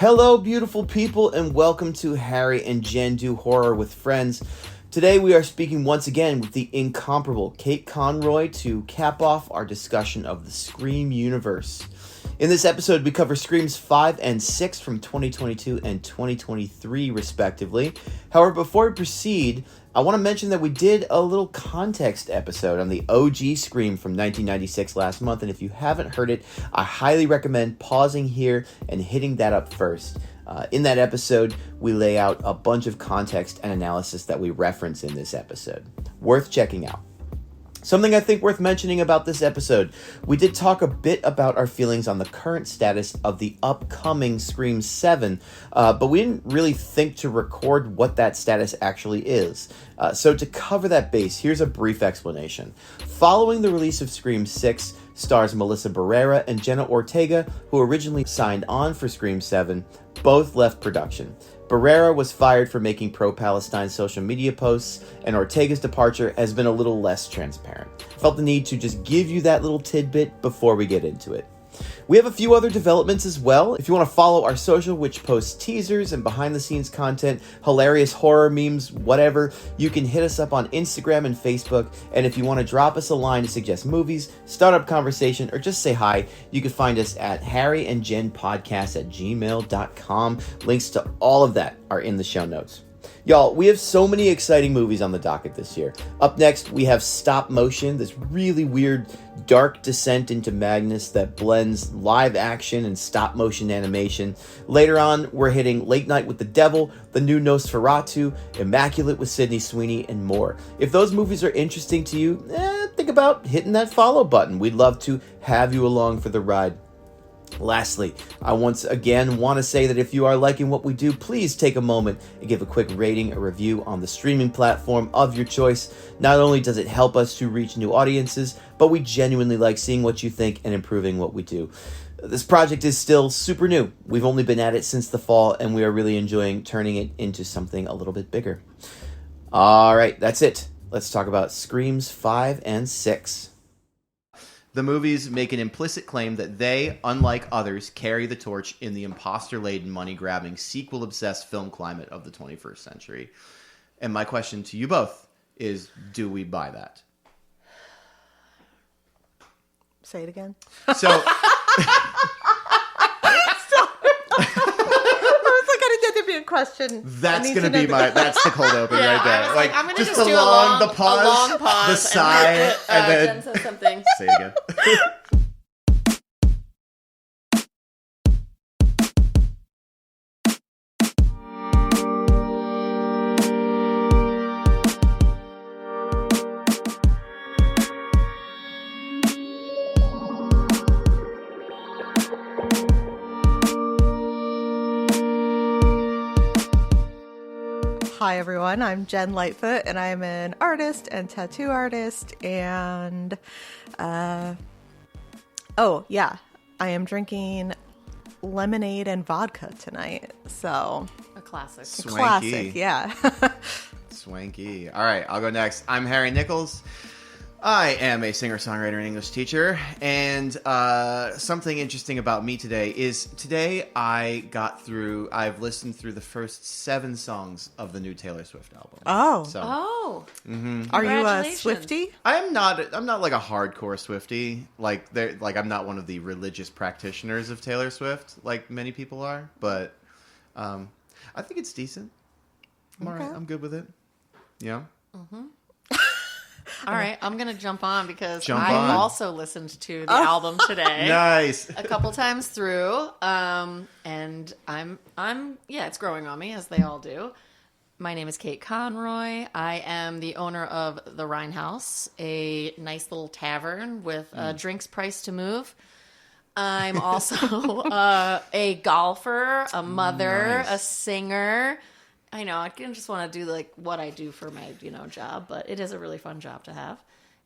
Hello, beautiful people, and welcome to Harry and Jen Do Horror with Friends. Today we are speaking once again with the incomparable Kate Conroy to cap off our discussion of the Scream universe. In this episode, we cover Screams 5 and 6 from 2022 and 2023, respectively. However, before we proceed, I want to mention that we did a little context episode on the OG Scream from 1996 last month, and if you haven't heard it, I highly recommend pausing here and hitting that up first. In that episode, we lay out a bunch of context and analysis that we reference in this episode. Worth checking out. Something I think worth mentioning about this episode, we did talk a bit about our feelings on the current status of the upcoming Scream 7, but we didn't really think to record what that status actually is. So to cover that base, here's a brief explanation. Following the release of Scream 6, stars Melissa Barrera and Jenna Ortega, who originally signed on for Scream 7, both left production. Barrera was fired for making pro-Palestine social media posts, and Ortega's departure has been a little less transparent. I felt the need to just give you that little tidbit before we get into it. We have a few other developments as well. If you want to follow our social, which posts teasers and behind-the-scenes content, hilarious horror memes, whatever, you can hit us up on Instagram and Facebook. And if you want to drop us a line to suggest movies, start up conversation, or just say hi, you can find us at harryandjenpodcast@gmail.com. Links to all of that are in the show notes. Y'all, we have so many exciting movies on the docket this year. Up next, we have Stop Motion, this really weird, dark descent into madness that blends live action and stop motion animation. Later on, we're hitting Late Night with the Devil, the new Nosferatu, Immaculate with Sydney Sweeney, and more. If those movies are interesting to you, think about hitting that follow button. We'd love to have you along for the ride. Lastly, I once again want to say that if you are liking what we do, please take a moment and give a quick rating or review on the streaming platform of your choice. Not only does it help us to reach new audiences, but we genuinely like seeing what you think and improving what we do. This project is still super new. We've only been at it since the fall, and we are really enjoying turning it into something a little bit bigger. All right, that's it. Let's talk about Screams 5 and 6. The movies make an implicit claim that they, unlike others, carry the torch in the imposter-laden, money-grabbing, sequel-obsessed film climate of the 21st century. And my question to you both is, do we buy that? Say it again. So... Question. That's gonna be that's the cold open right there. Like I'm gonna just the do long, the the pause, the sigh, and then Jen says something. Say it again. Hi everyone, I'm Jen Lightfoot and I'm an artist and tattoo artist and I am drinking lemonade and vodka tonight. So A classic. Swanky. Classic, yeah. Swanky. All right, I'll go next. I'm Harry Nichols. I am a singer-songwriter and English teacher, and something interesting about me today is I've listened through the first 7 songs of the new Taylor Swift album. Oh. So, Are you a Swiftie? I'm not like a hardcore Swiftie. I'm not one of the religious practitioners of Taylor Swift, like many people are, but I think it's decent. I'm all right. I'm good with it. Yeah. Mm-hmm. All right, I'm going to jump on because I also listened to the album today. Nice. A couple times through, and it's growing on me, as they all do. My name is Kate Conroy. I am the owner of The Rhine House, a nice little tavern with drinks priced to move. I'm also a golfer, a mother, a singer. I know, I just want to do like what I do for my, job, but it is a really fun job to have.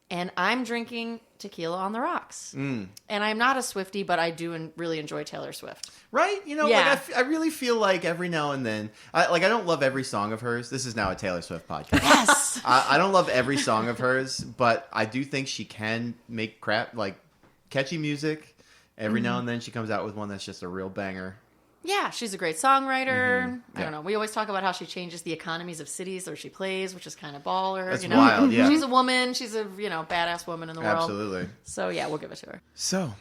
And I'm drinking tequila on the rocks. And I'm not a Swiftie, but I do really enjoy Taylor Swift. Right? I really feel like every now and then, I don't love every song of hers. This is now a Taylor Swift podcast. Yes! I don't love every song of hers, but I do think she can make catchy music. Every now and then she comes out with one that's just a real banger. Yeah, she's a great songwriter. I Yeah. don't know. We always talk about how she changes the economies of cities or she plays, which is kind of baller. That's you know? wild, yeah. She's a woman. She's a, badass woman in the world. Absolutely. So, yeah, we'll give it to her. So,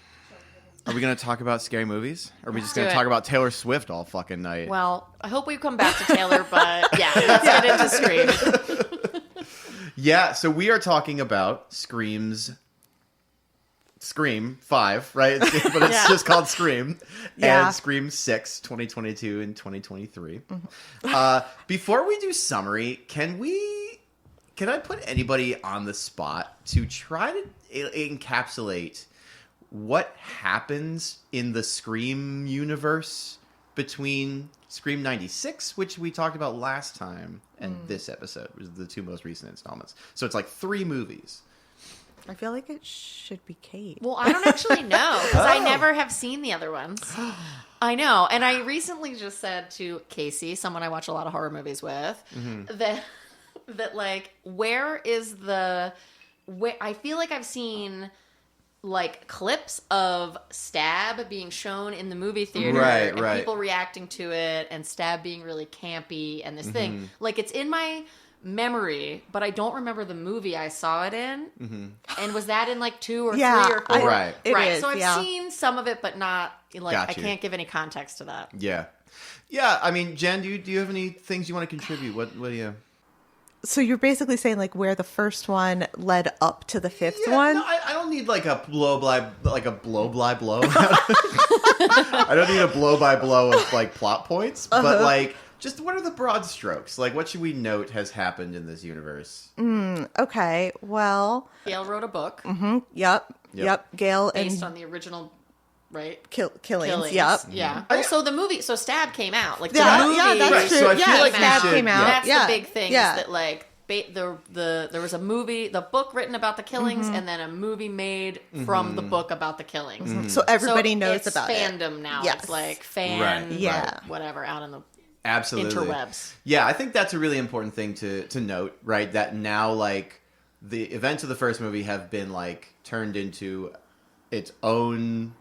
are we going to talk about scary movies? Or are we just Do going to it. talk about Taylor Swift all fucking night? Well, I hope we come back to Taylor, but yeah, let's get into Scream. Yeah, so we are talking about Scream 5, right? But it's Yeah. just called Scream. Yeah. And Scream 6, 2022 and 2023. Before we do summary, can I put anybody on the spot to try to encapsulate what happens in the Scream universe between Scream 96, which we talked about last time, and this episode, which is the two most recent installments. So it's like 3 movies. I feel like it should be Kate. Well, I don't actually know because I never have seen the other ones. I know. And I recently just said to Casey, someone I watch a lot of horror movies with, that like, where I feel like I've seen like clips of Stab being shown in the movie theater and Right. people reacting to it and Stab being really campy and this thing. Like, it's in my memory, but I don't remember the movie I saw it in. And was that in like 2 or 3 or 4? Right. It Right. is, So I've yeah. seen some of it, but not like Got I you. can't give any context to that. Yeah. Yeah, I mean, Jen, do you have any things you want to contribute? What do you... So you're basically saying like where the first one led up to the 5th Yeah, one? no, I don't need like a blow by blow. I don't need a blow by blow of like plot points, but like just what are the broad strokes? Like what should we note has happened in this universe? Okay, well, Gail wrote a book yep. Gail based and on the original, right? Killings, yep. Yeah. Oh, so the movie, so Stab came out. Like the Yeah, movie, yeah, that's Right, true. so I feel yeah, like we Stab should- came out. That's yeah. the big thing. Yeah. Is that like there was a movie, the book written about the killings, and then a movie made from the book about the killings. So everybody knows it's about it. fandom now. Yes. It's like fan, Right, Yeah. whatever, out in the Absolutely. interwebs. Yeah, I think that's a really important thing to note, right? That now like the events of the first movie have been like turned into its own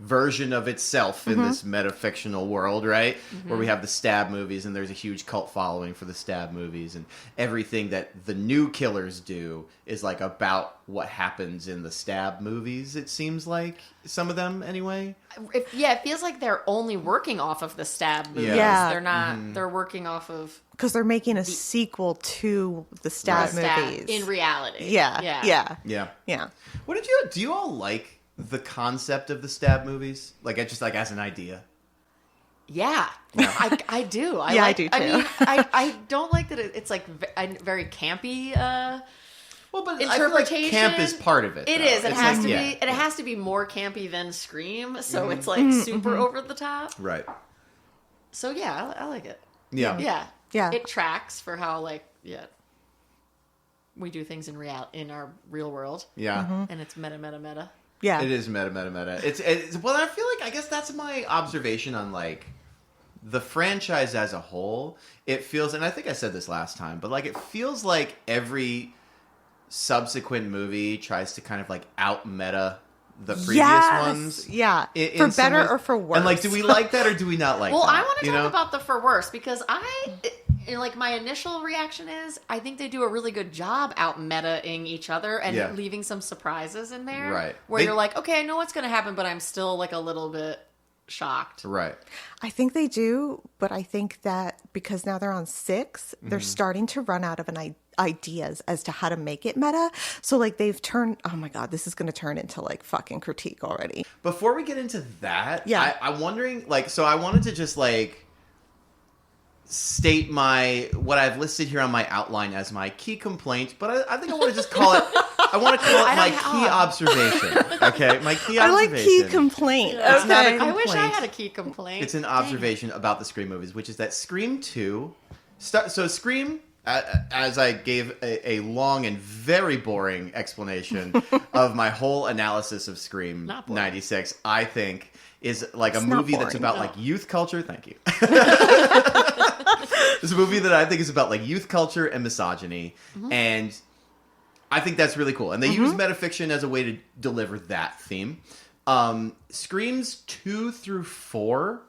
version of itself in this metafictional world, right? Where we have the Stab movies and there's a huge cult following for the Stab movies, and everything that the new killers do is like about what happens in the Stab movies, it seems like. Some of them anyway. It feels like they're only working off of the Stab movies. Yeah. They're not. They're working off of Because they're making a sequel to the Stab Stab movies. in reality. Yeah. Yeah. What do you all like the concept of the Stab movies? Like, just like as an idea? Yeah, I do. I do, I too. mean, I don't like that it's like very campy. Well, but I feel like Interpretation. camp is part of it. It though. is. It It's has like- to yeah. be. It has to be more campy than Scream. So it's like super over the top. Right. So yeah, I like it. Yeah. Yeah. It tracks for how we do things in our real world. Yeah. And it's meta. Yeah. It is meta. It's well, I feel like I guess that's my observation on like the franchise as a whole. It feels, and I think I said this last time, but like it feels like every subsequent movie tries to kind of like out meta the previous ones. Yeah. in For some better ways. or for worse. And like, do we like that or do we not like Well, that? I want to You talk know? about the for worse because my initial reaction is I think they do a really good job out meta-ing each other and Yeah. leaving some surprises in there. Right. Where They- you're like, okay, I know what's going to happen, but I'm still like a little bit shocked. Right. I think they do, but I think that because now they're on 6, they're starting to run out of ideas as to how to make it meta. So like they've turned, oh my God, this is going to turn into like fucking critique already. Before we get into that, Yeah. I'm wondering, like, so I wanted to just like state what I've listed here on my outline as my key complaint, but I think I want to just call it. I want to call it my key observation. Okay, my key I observation. like key complaint. Yeah. It's not a I complaint. wish I had a key complaint. It's an observation about the Scream movies, which is that Scream 2... So Scream, as I gave a long and very boring explanation of my whole analysis of Scream Not boring. 96, I think is like It's a not movie that's boring, about no. like youth culture. Thank you. It's a movie that I think is about like youth culture and misogyny, and I think that's really cool. And they use metafiction as a way to deliver that theme. Screams 2 through 4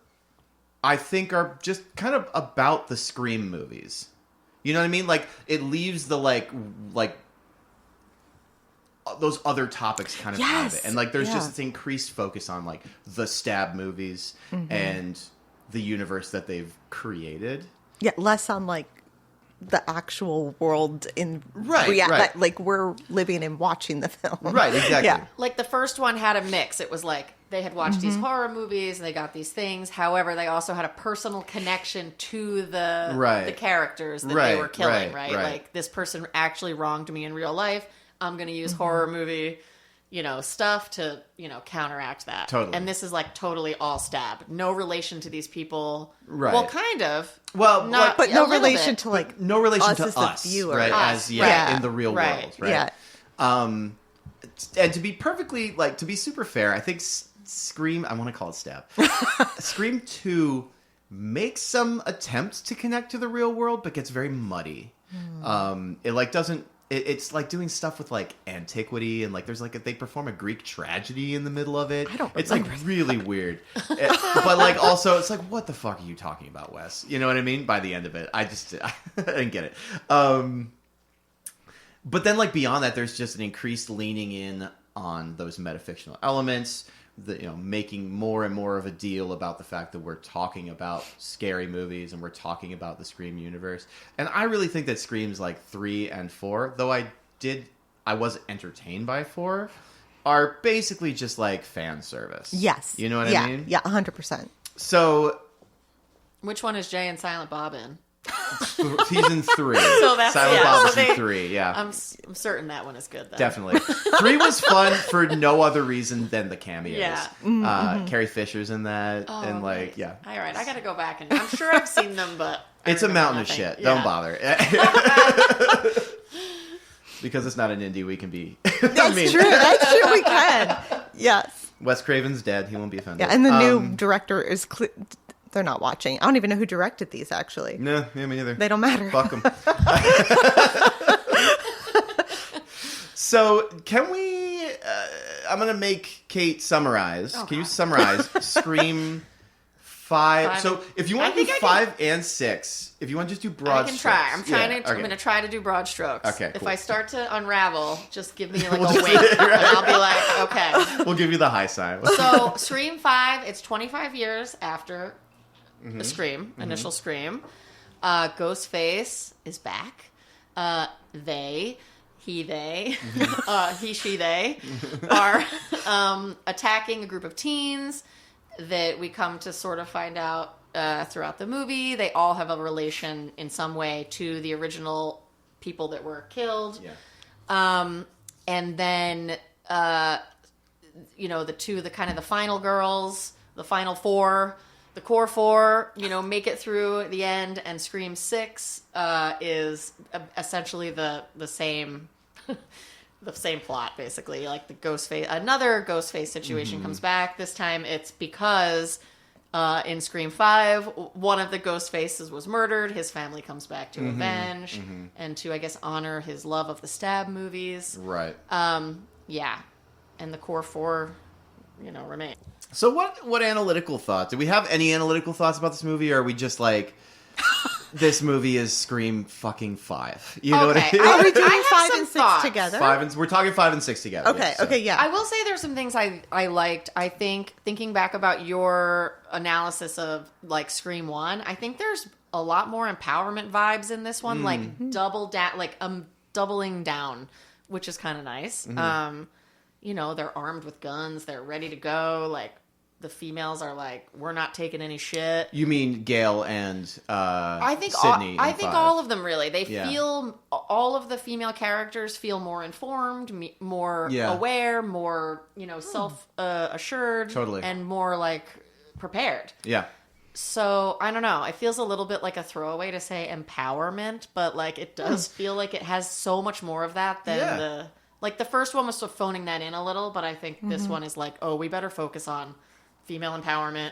I think are just kind of about the Scream movies. You know what I mean? Like, it leaves the, like those other topics kind of out of it. And, like, there's just this increased focus on, like, the Stab movies and the universe that they've created. Yeah, less on, like, the actual world in right. Like, we're living and watching the film. Right, exactly. Yeah. Like, the first one had a mix. It was like they had watched these horror movies and they got these things. However, they also had a personal connection to the characters that they were killing, right? Like, this person actually wronged me in real life. I'm going to use horror movie, stuff to, counteract that. Totally. And this is, like, totally all Stab. No relation to these people. Right. Well, kind of. Well, not, but no relation to, like, no relation us to as us, the viewer. right? Us, in the real world, right? Yeah. And to be perfectly, like, to be super fair, I think Scream, I want to call it Stab. Scream 2 makes some attempts to connect to the real world, but gets very muddy. It, like, doesn't, it's like doing stuff with, like, antiquity, and, like, there's, like, they perform a Greek tragedy in the middle of it. I don't It's, like, remember really weird. But, like, also, it's like, what the fuck are you talking about, Wes? You know what I mean? By the end of it, I didn't get it. But then, like, beyond that, there's just an increased leaning in on those metafictional elements, making more and more of a deal about the fact that we're talking about scary movies and we're talking about the Scream universe. And I really think that Screams, like, 3 and 4, though I was entertained by 4, are basically just, like, fan service. Yes. You know what I mean? Yeah, 100%. So... Which one is Jay and Silent Bob in? Season 3. So that's Silent Bob so is 3, yeah. I'm certain that one is good then. Definitely. 3 was fun for no other reason than the cameos. Yeah. Carrie Fisher's in that. And, like, right. yeah. All right, I got to go back and I'm sure I've seen them, but It's a mountain of nothing. shit. Yeah. Don't bother. Because it's not an indie, we can be. That's true. That's true. We can. Yes. Wes Craven's dead. He won't be offended. Yeah, and the new director is... They're not watching. I don't even know who directed these, actually. No, yeah, me neither. They don't matter. Fuck them. So, can we... I'm going to make Kate summarize. Can you summarize Scream 5? So, if you want to do 5 and 6, if you want to just do broad I can strokes. try. I'm going to try to do broad strokes. Okay, If cool. I start to unravel, just give me like a wink, and I'll be like, okay. We'll give you the high sign. So, Scream 5, it's 25 years after the Scream, initial Scream. Ghostface is back. They, she, they are attacking a group of teens that we come to sort of find out throughout the movie. They all have a relation in some way to the original people that were killed. Yeah. And then, the final girls, the final 4, the core 4, make it through the end, and Scream 6 is essentially the same the same plot, basically. Like, another Ghostface situation comes back. This time it's because in Scream 5, one of the Ghostfaces was murdered. His family comes back to avenge and to, I guess, honor his love of the Stab movies. Right. Yeah. And the core 4, remain. So what analytical thought? Do we have any analytical thoughts about this movie, or are we just like, this movie is Scream fucking 5? You know what I mean? Are we doing I have 5 some and 6 thoughts. together? We're talking 5 and 6 together. Okay, yes, so. okay, yeah. I will say there's some things I liked. I think, thinking back about your analysis of, like, Scream 1, I think there's a lot more empowerment vibes in this one, like, doubling down, which is kind of nice. They're armed with guns. They're ready to go. Like, the females are like, we're not taking any shit. You mean Gail and I think Sydney? I think all of them really. They Yeah. feel, all of the female characters feel more informed, more aware, more self assured, Totally. and more like prepared. Yeah. So I don't know. It feels a little bit like a throwaway to say empowerment, but like it does feel like it has so much more of that than the first one was sort of phoning that in a little, but I think this one is like, oh, we better focus on female empowerment,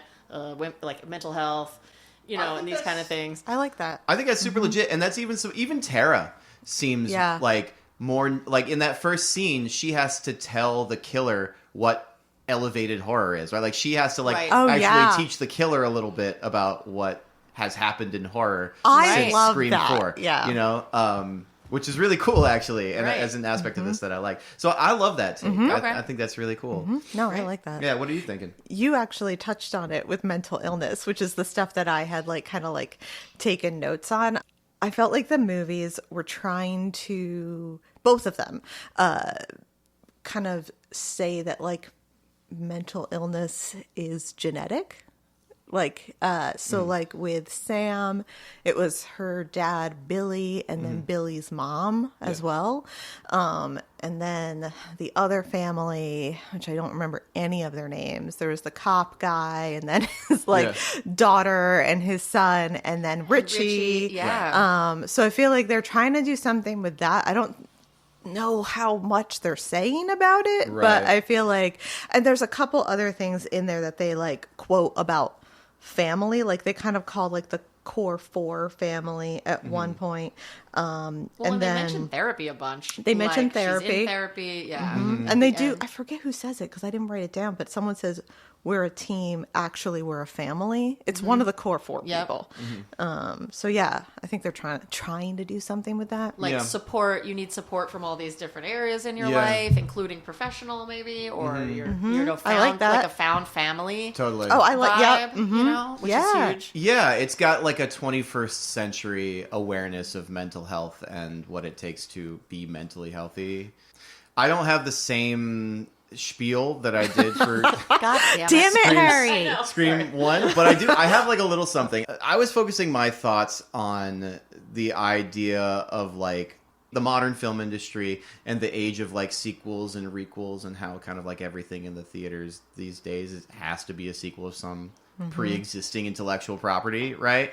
like mental health, and these kind of things. I like that. I think that's super legit, and that's even Tara seems like more like in that first scene, she has to tell the killer what elevated horror is, right? Like she has to like Right. Oh, actually yeah. teach the killer a little bit about what has happened in horror I since love Scream that. 4. Yeah. You know, which is really cool actually, and Right. as an aspect of this that I like. So I love that take. Okay. I think that's really cool. No, I like that. Yeah, what are you thinking? You actually touched on it with mental illness, which is the stuff that I had like kind of like taken notes on. I felt like the movies were trying to, both of them, kind of say that like mental illness is genetic. Like, so like with Sam, it was her dad, Billy, and then Billy's mom as well. And then the other family, which I don't remember any of their names. There was the cop guy, and then his like daughter and his son, and then Richie. Yeah. So I feel like they're trying to do something with that. I don't know how much they're saying about it, Right. but I feel like, and there's a couple other things in there that they like quote about family, like they kind of call like the core 4 family at one point. Well, and they then mentioned therapy a bunch. They mentioned She's therapy. in therapy, yeah. and they do, I forget who says it because I didn't write it down, but someone says we're a team, actually we're a family. It's one of the core 4 Yep. people. So yeah, I think they're trying to do something with that. Like Yeah. support, you need support from all these different areas in your Yeah. life, including professional maybe, or you're found, I like that. like a found family Totally. Oh, I like, yeah. vibe, you know, which Yeah. is huge. Yeah, it's got like a 21st century awareness of mental health and what it takes to be mentally healthy. I don't have the same spiel that I did for God damn Damn it, I Harry. know. Scream 1, but I have like a little something. I was focusing my thoughts on the idea of like the modern film industry and the age of like sequels and requels and how kind of like everything in the theaters these days has to be a sequel of some pre-existing intellectual property, right?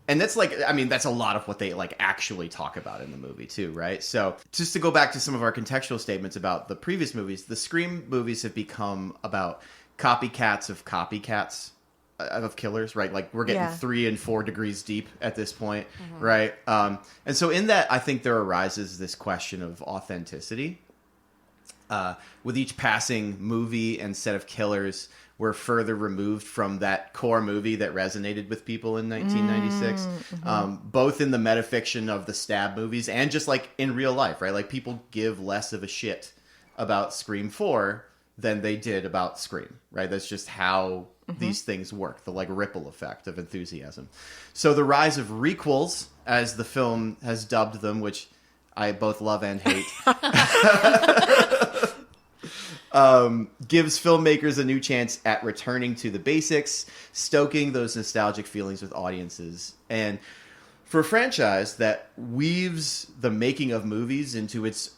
And that's like, I mean, that's a lot of what they like actually talk about in the movie too, right? So just to go back to some of our contextual statements about the previous movies, the Scream movies have become about copycats of killers, right? Like we're getting Yeah. 3 and 4 degrees deep at this point, right? And so in that, I think there arises this question of authenticity. With each passing movie and set of killers, we're further removed from that core movie that resonated with people in 1996, both in the metafiction of the stab movies and just like in real life, right? Like people give less of a shit about Scream 4 than they did about Scream, right? That's just how these things work, the like ripple effect of enthusiasm. So the rise of requels, as the film has dubbed them, which I both love and hate, gives filmmakers a new chance at returning to the basics, stoking those nostalgic feelings with audiences. And for a franchise that weaves the making of movies into its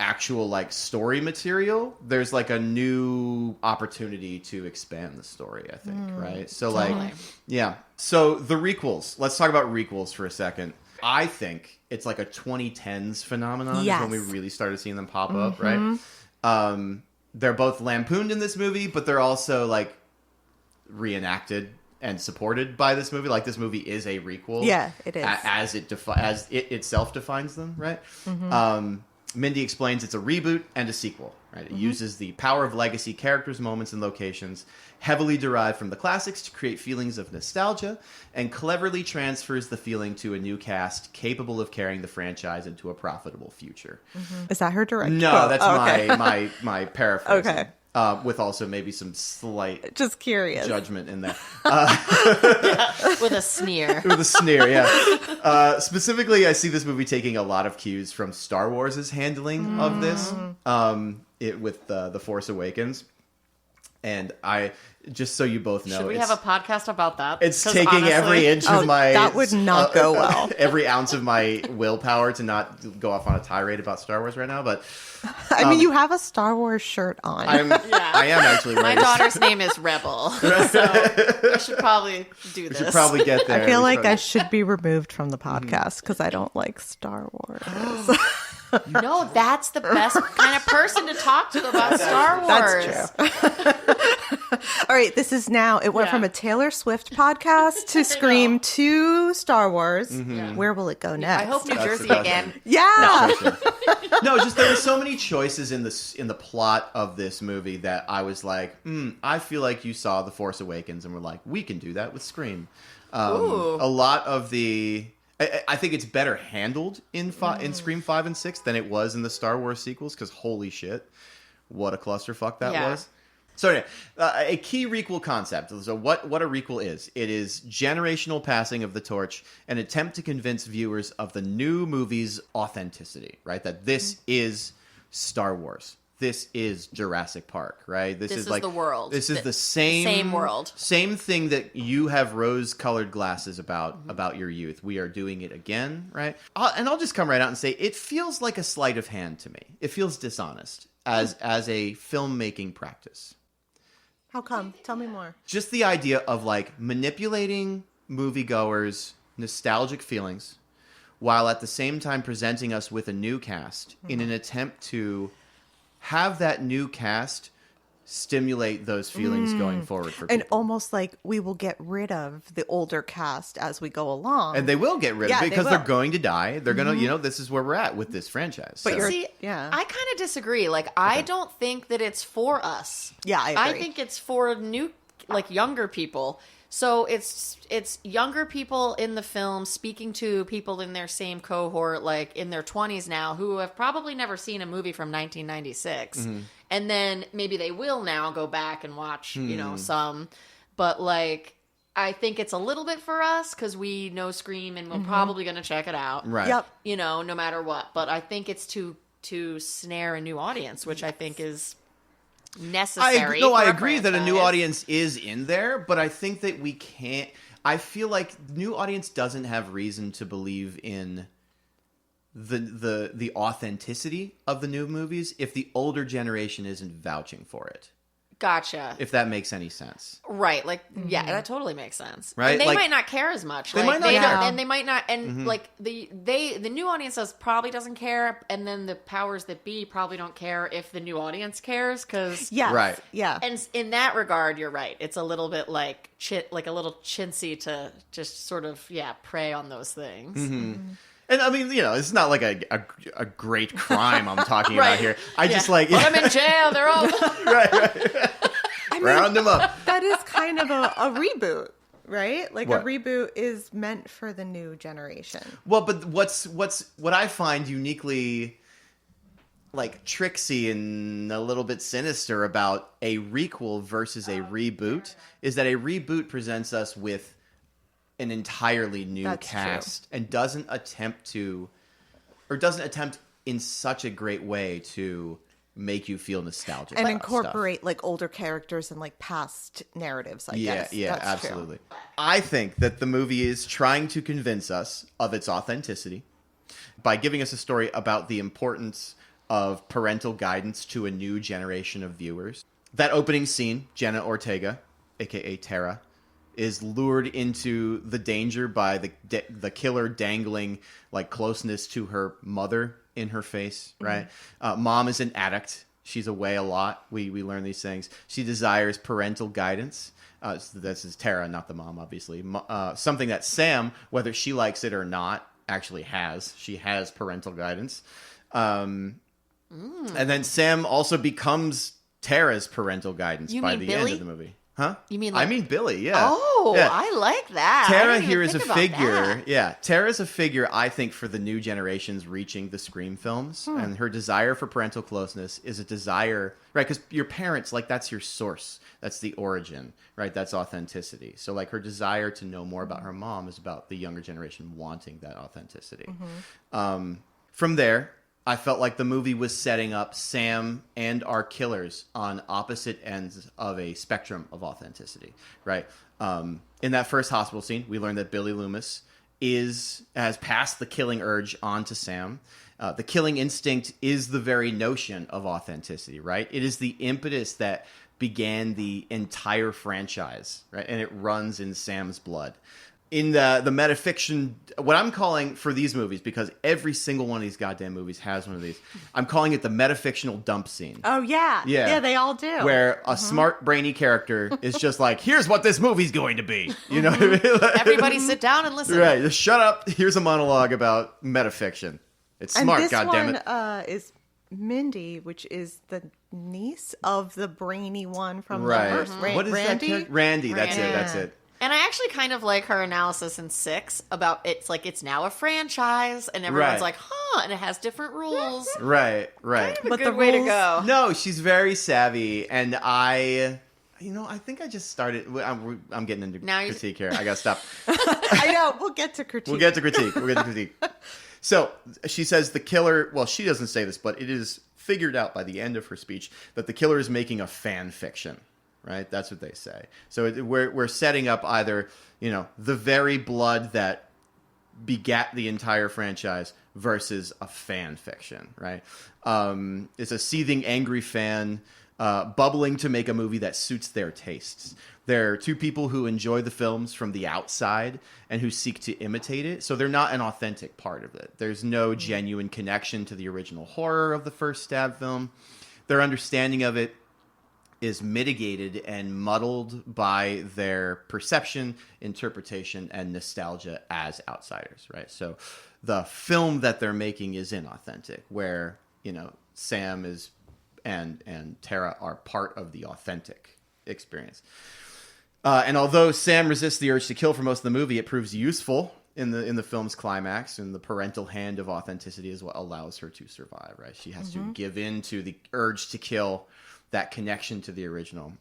actual like story material, there's like a new opportunity to expand the story, I think, right? So Totally. like, yeah. So the requels, let's talk about requels for a second. I think it's like a 2010s phenomenon is when we Yes. really started seeing them pop up, right? They're both lampooned in this movie, but they're also like reenacted and supported by this movie. Like this movie is a requel. Yeah, it is. As it itself defines them, right? Mindy explains it's a reboot and a sequel, right? It uses the power of legacy characters, moments, and locations, heavily derived from the classics to create feelings of nostalgia, and cleverly transfers the feeling to a new cast capable of carrying the franchise into a profitable future. Is that her direct No, quote? that's Oh, okay. my paraphrasing. Okay. With also maybe some slight Just curious. judgment in there. With a sneer. With a sneer, yeah. Specifically, I see this movie taking a lot of cues from Star Wars' handling of this, with The Force Awakens. And I, just so you both know, Should we have a podcast about that? it's 'Cause taking honestly, every inch of my... that would not go well. Every ounce of my willpower to not go off on a tirade about Star Wars right now, but I mean, you have a Star Wars shirt on. I am actually My wearing daughter's name is Rebel, so we should probably do We this. should probably get there. I feel We like probably- I should be removed from the podcast because I don't like Star Wars. No, that's the best kind of person to talk to about Star Wars. That's true. All right, this is now, it went from a Taylor Swift podcast to Scream to Star Wars. Mm-hmm. Where will it go next? I hope New Jersey again. Yeah. No, just there were so many choices in the plot of this movie that I was like, I feel like you saw The Force Awakens and were like, we can do that with Scream. A lot of I think it's better handled in Scream 5 and 6 than it was in the Star Wars sequels, because holy shit, what a clusterfuck that was. So anyway, a key requel concept. So what a requel is. It is generational passing of the torch, an attempt to convince viewers of the new movie's authenticity, right? That this is Star Wars. This is Jurassic Park, right? This is like the world. This is the same world. Same thing that you have rose-colored glasses about your youth. We are doing it again, right? I'll just come right out and say it feels like a sleight of hand to me. It feels dishonest as a filmmaking practice. How come? Tell me more. Just the idea of like manipulating moviegoers' nostalgic feelings while at the same time presenting us with a new cast in an attempt to have that new cast stimulate those feelings going forward for people. And almost like we will get rid of the older cast as we go along. And they will get rid of it because they they're will. going to die. They're going to, this is where we're at with this franchise. But So- See, Yeah. I kind of disagree. Like, I don't think that it's for us. Yeah, I agree. think it's for younger people. So it's younger people in the film speaking to people in their same cohort, like in their 20s now, who have probably never seen a movie from 1996. And then maybe they will now go back and watch, some. But like, I think it's a little bit for us because we know Scream and we're probably going to check it out. Right. Yep. No matter what. But I think it's to snare a new audience, which I think is necessary. I for a agree that a new franchise. audience is in there, but I think that we can't. I feel like new audience doesn't have reason to believe in the authenticity of the new movies if the older generation isn't vouching for it. Gotcha. If that makes any sense. Right. Like, yeah, that totally makes sense. Right? And they Like- might not care as much. They Like, might not care. And they might not. And like the new audience probably doesn't care. And then the powers that be probably don't care if the new audience cares. Because Yes. Right. Yeah. And in that regard, you're right. It's a little bit like a little chintzy to just sort of prey on those things. And I mean, it's not like a great crime I'm talking Right. about here. I just like Put them in jail. They're all right. Round them up. That is kind of a reboot, right? Like What? a reboot is meant for the new generation. Well, but what I find uniquely like tricksy and a little bit sinister about a requel versus a reboot is that a reboot presents us with an entirely new That's cast and doesn't attempt in such a great way to make you feel nostalgic And about stuff. incorporate like older characters and like past narratives, I guess. Yeah, That's true. absolutely. I think that the movie is trying to convince us of its authenticity by giving us a story about the importance of parental guidance to a new generation of viewers. That opening scene, Jenna Ortega, aka Tara, is lured into the danger by the killer dangling like closeness to her mother in her face, right? Mom is an addict. She's away a lot. We learn these things. She desires parental guidance. So this is Tara, not the mom, obviously. Something that Sam, whether she likes it or not, actually has. She has parental guidance. And then Sam also becomes Tara's parental guidance You by mean the Billy? end of the movie. Huh? You mean I like- mean Billy, yeah. Oh, Yeah. I like that. I Tara didn't even here is a think about figure. that. Yeah, Tara's a figure, I think, for the new generations reaching the Scream films. And her desire for parental closeness is a desire, right? Because your parents, like, that's your source. That's the origin, right? That's authenticity. So, like, her desire to know more about her mom is about the younger generation wanting that authenticity. From there, I felt like the movie was setting up Sam and our killers on opposite ends of a spectrum of authenticity, right? In that first hospital scene, we learned that Billy Loomis has passed the killing urge on to Sam. The killing instinct is the very notion of authenticity, right? It is the impetus that began the entire franchise, right? And it runs in Sam's blood. in the metafiction, what I'm calling for these movies, because every single one of these goddamn movies has one of these, I'm calling it the metafictional dump scene. Oh, yeah. Yeah, they all do. Where a smart, brainy character is just like, here's what this movie's going to be. You know what I mean? Everybody sit down and listen. Right. Just shut up. Here's a monologue about metafiction. It's smart, goddammit. And this one is Mindy, which is the niece of the brainy one from the first. What is Randy? that character? Randy. That's it. And I actually kind of like her analysis in 6 about it's now a franchise, and everyone's like, huh, and it has different rules. Right. Kind of a good way to go. No, she's very savvy, and I think I just started. I'm getting into critique here. I gotta stop. I know. We'll get to critique. We'll get to critique. So she says the killer. Well, she doesn't say this, but it is figured out by the end of her speech that the killer is making a fan fiction. Right, that's what they say. So we're setting up either the very blood that begat the entire franchise versus a fan fiction. Right, it's a seething, angry fan bubbling to make a movie that suits their tastes. They're two people who enjoy the films from the outside and who seek to imitate it. So they're not an authentic part of it. There's no genuine connection to the original horror of the first Stab film. Their understanding of it is mitigated and muddled by their perception, interpretation, and nostalgia as outsiders, right? So the film that they're making is inauthentic, where, Sam is and Tara are part of the authentic experience. And although Sam resists the urge to kill for most of the movie, it proves useful in the film's climax, and the parental hand of authenticity is what allows her to survive, right? She has to give in to the urge to kill, that connection to the original.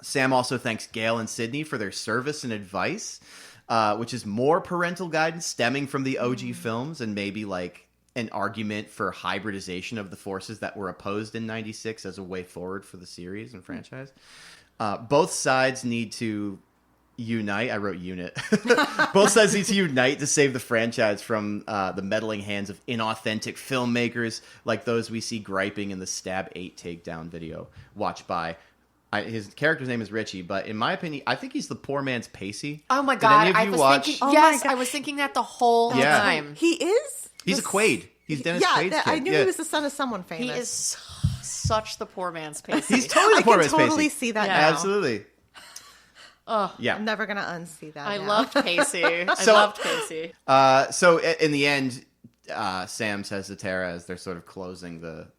Sam also thanks Gail and Sydney for their service and advice, which is more parental guidance stemming from the OG films, and maybe like an argument for hybridization of the forces that were opposed in 96 as a way forward for the series and franchise. Both sides need to unite. I wrote unit. Both sides need to unite to save the franchise from the meddling hands of inauthentic filmmakers like those we see griping in the Stab 8 takedown video watched by his character's name is Richie, but in my opinion, I think he's the poor man's Pacey. Oh my god, I was thinking that the whole time. He is. He's a Quaid. He's Dennis Quaid's kid. I knew he was the son of someone famous. He is such the poor man's Pacey. He's totally the poor man's Pacey. I can totally see that now. Absolutely. Oh, yeah. I'm never going to unsee that. I loved Pacey. loved Pacey. So in the end, Sam says to Tara as they're sort of closing the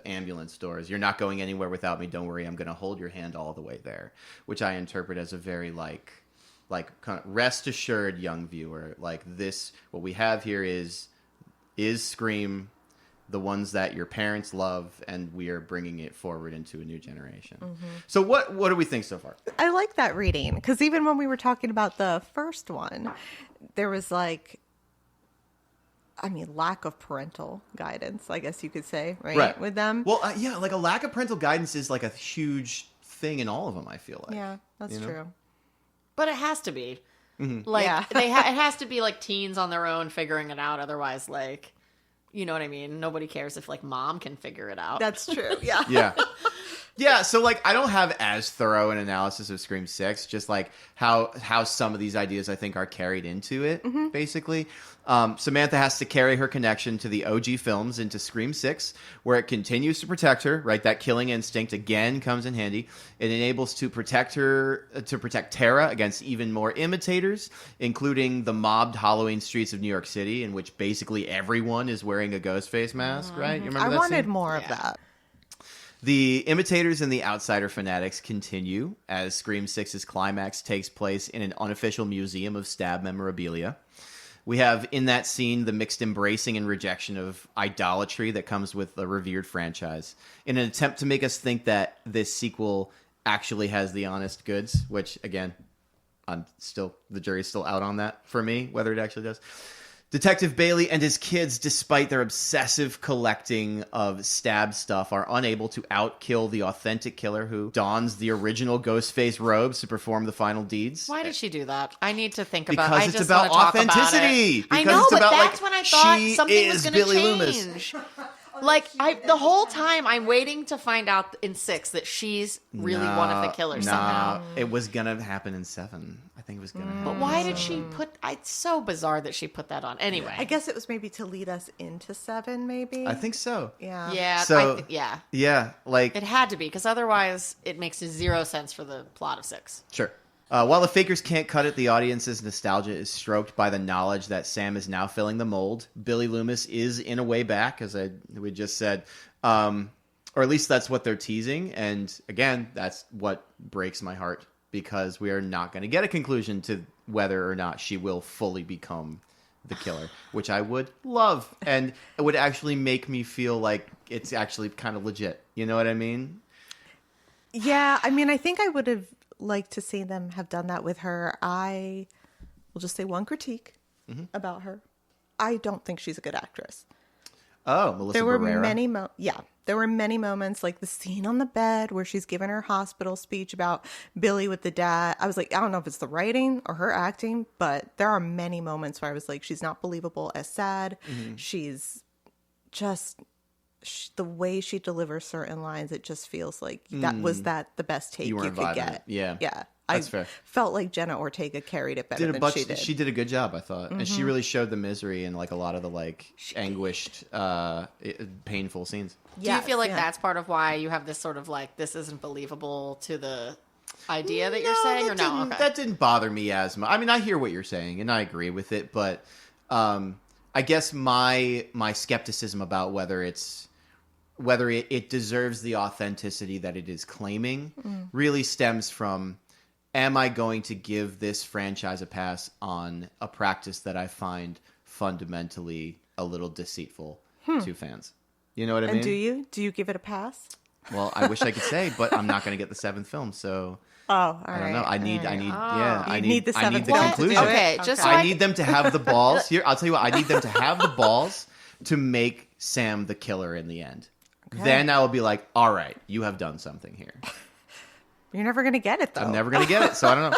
ambulance doors, "You're not going anywhere without me. Don't worry. I'm going to hold your hand all the way there," which I interpret as a very like kind of rest assured young viewer. Like this, what we have here is Scream, the ones that your parents love, and we are bringing it forward into a new generation. So what do we think so far? I like that reading, because even when we were talking about the first one, there was lack of parental guidance, I guess you could say, right? With them. Well, like a lack of parental guidance is like a huge thing in all of them, I feel like. Yeah, that's true. But it has to be. Mm-hmm. It has to be like teens on their own figuring it out. Otherwise, you know what I mean? Nobody cares if mom can figure it out. That's true. Yeah. Yeah. Yeah, so I don't have as thorough an analysis of Scream 6, just how some of these ideas I think are carried into it, basically. Samantha has to carry her connection to the OG films into Scream 6, where it continues to protect her, right? That killing instinct again comes in handy. It enables to protect Tara against even more imitators, including the mobbed Halloween streets of New York City, in which basically everyone is wearing a ghost face mask, right? You remember that wanted scene? more of that. The imitators and the outsider fanatics continue as Scream 6's climax takes place in an unofficial museum of Stab memorabilia. We have in that scene the mixed embracing and rejection of idolatry that comes with a revered franchise in an attempt to make us think that this sequel actually has the honest goods, which again, the jury's still out on that for me, whether it actually does. Detective Bailey and his kids, despite their obsessive collecting of Stab stuff, are unable to outkill the authentic killer who dons the original Ghostface robes to perform the final deeds. Why did she do that? I need to think about it. Because it's about authenticity. I know, but that's when I thought something was going to change. Like, the whole time I'm waiting to find out in 6 that she's really one of the killers somehow. It was gonna happen in 7. I think it was gonna happen. But why did she put... It's so bizarre that she put that on. Anyway. I guess it was maybe to lead us into 7, maybe. I think so. Yeah. Yeah. So, yeah. Yeah, like... It had to be, because otherwise it makes zero sense for the plot of 6. Sure. While the fakers can't cut it, the audience's nostalgia is stroked by the knowledge that Sam is now filling the mold. Billy Loomis is in a way back, as we just said. Or at least that's what they're teasing. And again, that's what breaks my heart, because we are not going to get a conclusion to whether or not she will fully become the killer, which I would love. And it would actually make me feel like it's actually kind of legit. You know what I mean? Yeah, I mean, I think I would have liked to see them have done that with her. I will just say one critique about her. I don't think she's a good actress. Oh, Melissa There were Barrera. there were many moments, like the scene on the bed where she's giving her hospital speech about Billy with the dad. I was like, I don't know if it's the writing or her acting, but there are many moments where I was like, she's not believable as sad. She's just... the way she delivers certain lines, it just feels like the best take you could get. Yeah. Yeah. That's I fair. felt like Jenna Ortega carried it better than she did. She did a good job, I thought. And she really showed the misery in like a lot of the like anguished, painful scenes. Do you feel like that's part of why you have this sort of like, this isn't believable to the idea that you're saying, or no? Okay. That didn't bother me as much. I mean, I hear what you're saying and I agree with it, but I guess my skepticism about whether it deserves the authenticity that it is claiming really stems from, am I going to give this franchise a pass on a practice that I find fundamentally a little deceitful to fans? You know what I mean? And do you give it a pass? Well, I wish I could say, but I'm not going to get the 7th film, so I don't know. I need the conclusion. Okay, just so I need them to have the balls. Here, I'll tell you what. I need them to have the balls to make Sam the killer in the end. Okay. Then I will be like, all right, you have done something here. You're never going to get it, though. I'm never going to get it, so I don't know.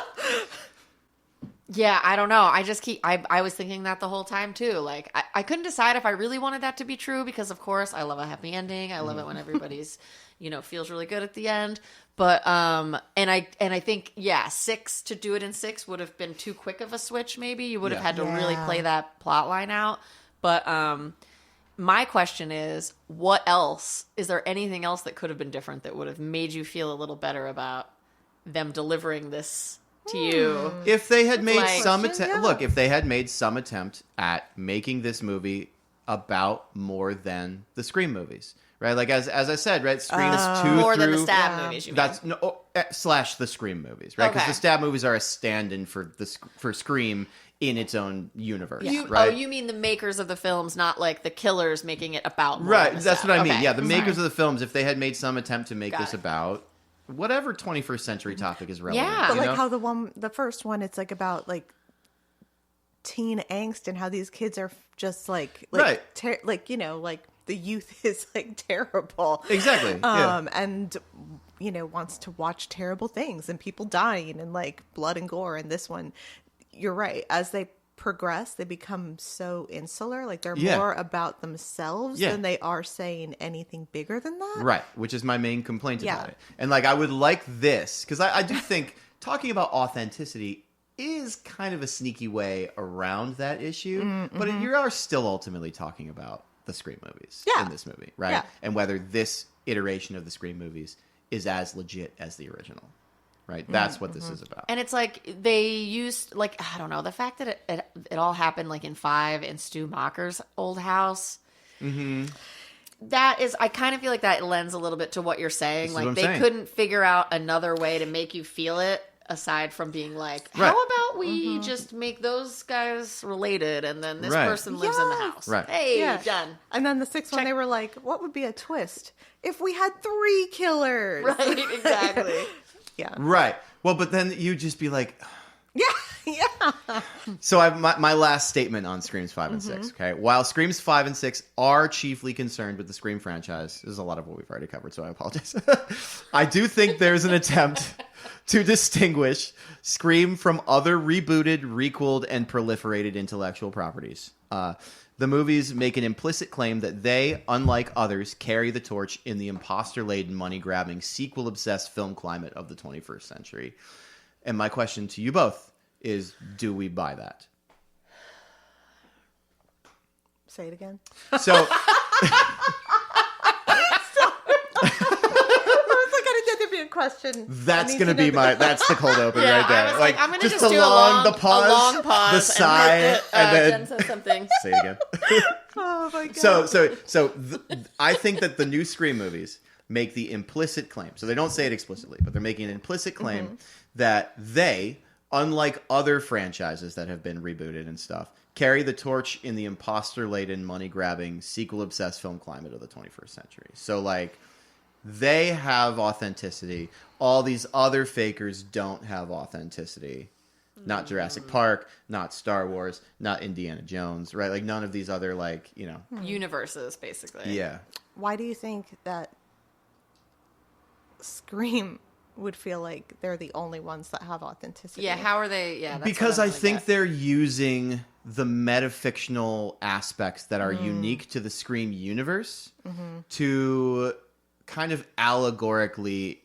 Yeah, I don't know. I just I was thinking that the whole time, too. Like, I couldn't decide if I really wanted that to be true, because, of course, I love a happy ending. I love it when everybody's, feels really good at the end. But, and I think, 6, to do it in 6 would have been too quick of a switch, maybe. You would have had to really play that plot line out. But, my question is, what else? Is there anything else that could have been different that would have made you feel a little better about them delivering this to you? If they had made if they had made some attempt at making this movie about more than the Scream movies, right? Like as I said, right? Screams 2 more through than the Stab movies. You mean? That's slash the Scream movies, right? Because the Stab movies are a stand-in for Scream in its own universe, right? Oh, you mean the makers of the films, not like the killers making it about more right? than the That's Stab. what I mean. Okay. Yeah, the makers of the films, if they had made some attempt to make this it. about whatever 21st century topic is relevant. Yeah. But you like know? how the first one, it's like about like teen angst and how these kids are just like right. Like the youth is like terrible. Exactly. And wants to watch terrible things and people dying and like blood and gore. And this one, you're right. As they progress, they become so insular. Like they're more about themselves than they are saying anything bigger than that. Right. Which is my main complaint about it. And like, I would like this, because I do think talking about authenticity is kind of a sneaky way around that issue. But you are still ultimately talking about the Scream movies in this movie, right? Yeah. And whether this iteration of the Scream movies is as legit as the original. Right, that's what this is about. And it's like they used, like, I don't know, the fact that it all happened like in 5 in Stu Macher's old house. That is, I kind of feel like that lends a little bit to what you're saying. Like they couldn't figure out another way to make you feel it aside from being like, how about we just make those guys related and then this person lives in the house. Right. Hey, done. And then the 6th one, they were like, what would be a twist if we had 3 killers? Right, exactly. Yeah. Right. Well, but then you just be like... Yeah. So my last statement on Screams 5 and 6, okay? While Screams 5 and 6 are chiefly concerned with the Scream franchise, this is a lot of what we've already covered, so I apologize. I do think there's an attempt to distinguish Scream from other rebooted, requelled, and proliferated intellectual properties. The movies make an implicit claim that they, unlike others, carry the torch in the imposter-laden, money-grabbing, sequel-obsessed film climate of the 21st century. And my question to you both is, do we buy that? Say it again. So... Question. That's gonna be that's the cold open right there. I was like, I'm gonna just do the long pause, the sigh, and then Jen says something. Say it again. Oh my god. I think that the new Scream movies make the implicit claim. So they don't say it explicitly, but they're making an implicit claim that they, unlike other franchises that have been rebooted and stuff, carry the torch in the imposter-laden, money-grabbing, sequel-obsessed film climate of the 21st century. So like. They have authenticity. All these other fakers don't have authenticity. Not Jurassic Park, not Star Wars, not Indiana Jones, right? Like none of these other universes, basically. Yeah. Why do you think that Scream would feel like they're the only ones that have authenticity? Yeah, how are they? Yeah, that's because I think get. they're using the metafictional aspects that are unique to the Scream universe to kind of allegorically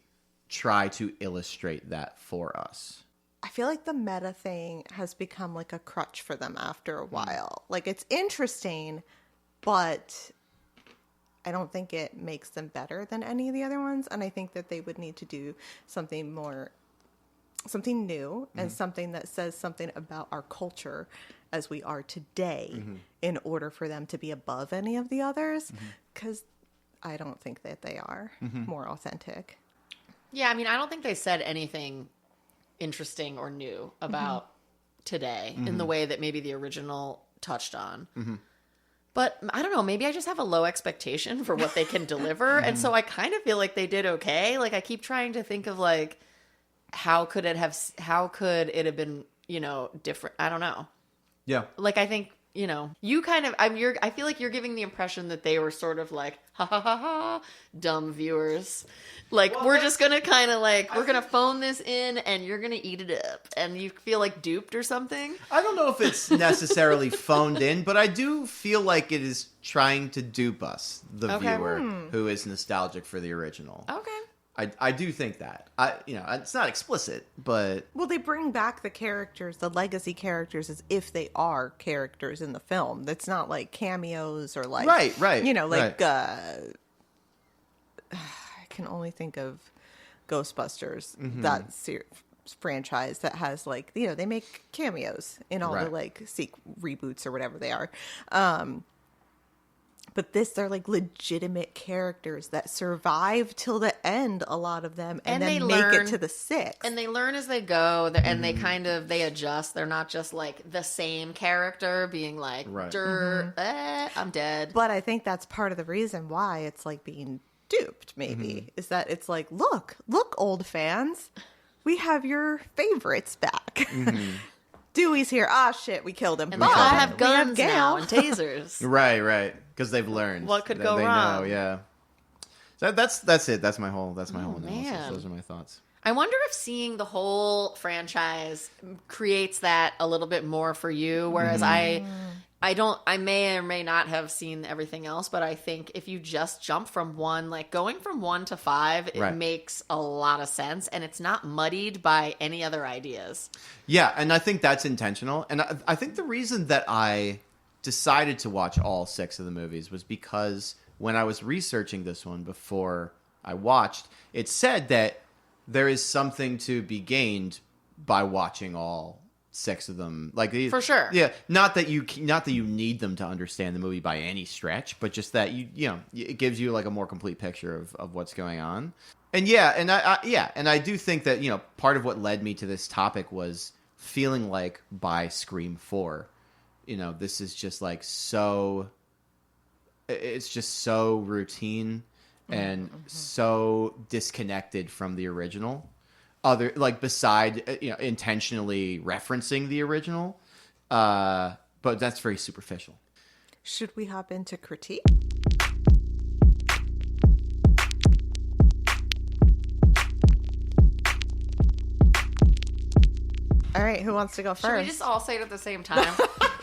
try to illustrate that for us. I feel like the meta thing has become like a crutch for them after a while. Like it's interesting, but I don't think it makes them better than any of the other ones. And I think that they would need to do something new and something that says something about our culture as we are today in order for them to be above any of the others. Because I don't think that they are more authentic. Yeah, I mean, I don't think they said anything interesting or new about today in the way that maybe the original touched on. But I don't know, maybe I just have a low expectation for what they can deliver. And so I kind of feel like they did okay. Like I keep trying to think of like, how could it have been, different? I don't know. Yeah. Like I think, you kind of, I feel like you're giving the impression that they were sort of like, ha ha ha ha, dumb viewers. Like, we're just going to kind of like, we're going to phone this in and you're going to eat it up. And you feel like duped or something. I don't know if it's necessarily phoned in, but I do feel like it is trying to dupe us, the viewer, who is nostalgic for the original. Okay. I do think that. It's not explicit, but... Well, they bring back the characters, the legacy characters, as if they are characters in the film. That's not like cameos or like... Right. I can only think of Ghostbusters, that franchise that has like, they make cameos in all the like reboots or whatever they are. But they're like legitimate characters that survive till the end, a lot of them, and then make it to the 6th. And they learn as they go, and they adjust. They're not just like the same character being like, I'm dead. But I think that's part of the reason why it's like being duped, maybe, is that it's like, look, old fans, we have your favorites back. Dewey's here. Ah, shit, we killed him. And they all have guns now and tasers. Right. Because they've learned what could go they wrong. Know, yeah. So that's it. That's my whole analysis. Man. Those are my thoughts. I wonder if seeing the whole franchise creates that a little bit more for you, whereas I may or may not have seen everything else, but I think if you just jump from one, like going from 1 to 5, it makes a lot of sense, and it's not muddied by any other ideas. Yeah, and I think that's intentional. And I think the reason that I decided to watch all 6 of the movies was because when I was researching this one before I watched, it said that there is something to be gained by watching all 6 of them, like these, for sure. Yeah, not that you need them to understand the movie by any stretch, but just that it gives you like a more complete picture of what's going on. And I do think that part of what led me to this topic was feeling like by Scream 4, this is just like it's just so routine and so disconnected from the original. Beside intentionally referencing the original, but that's very superficial. Should we hop into critique? All right, who wants to go first? Should we just all say it at the same time?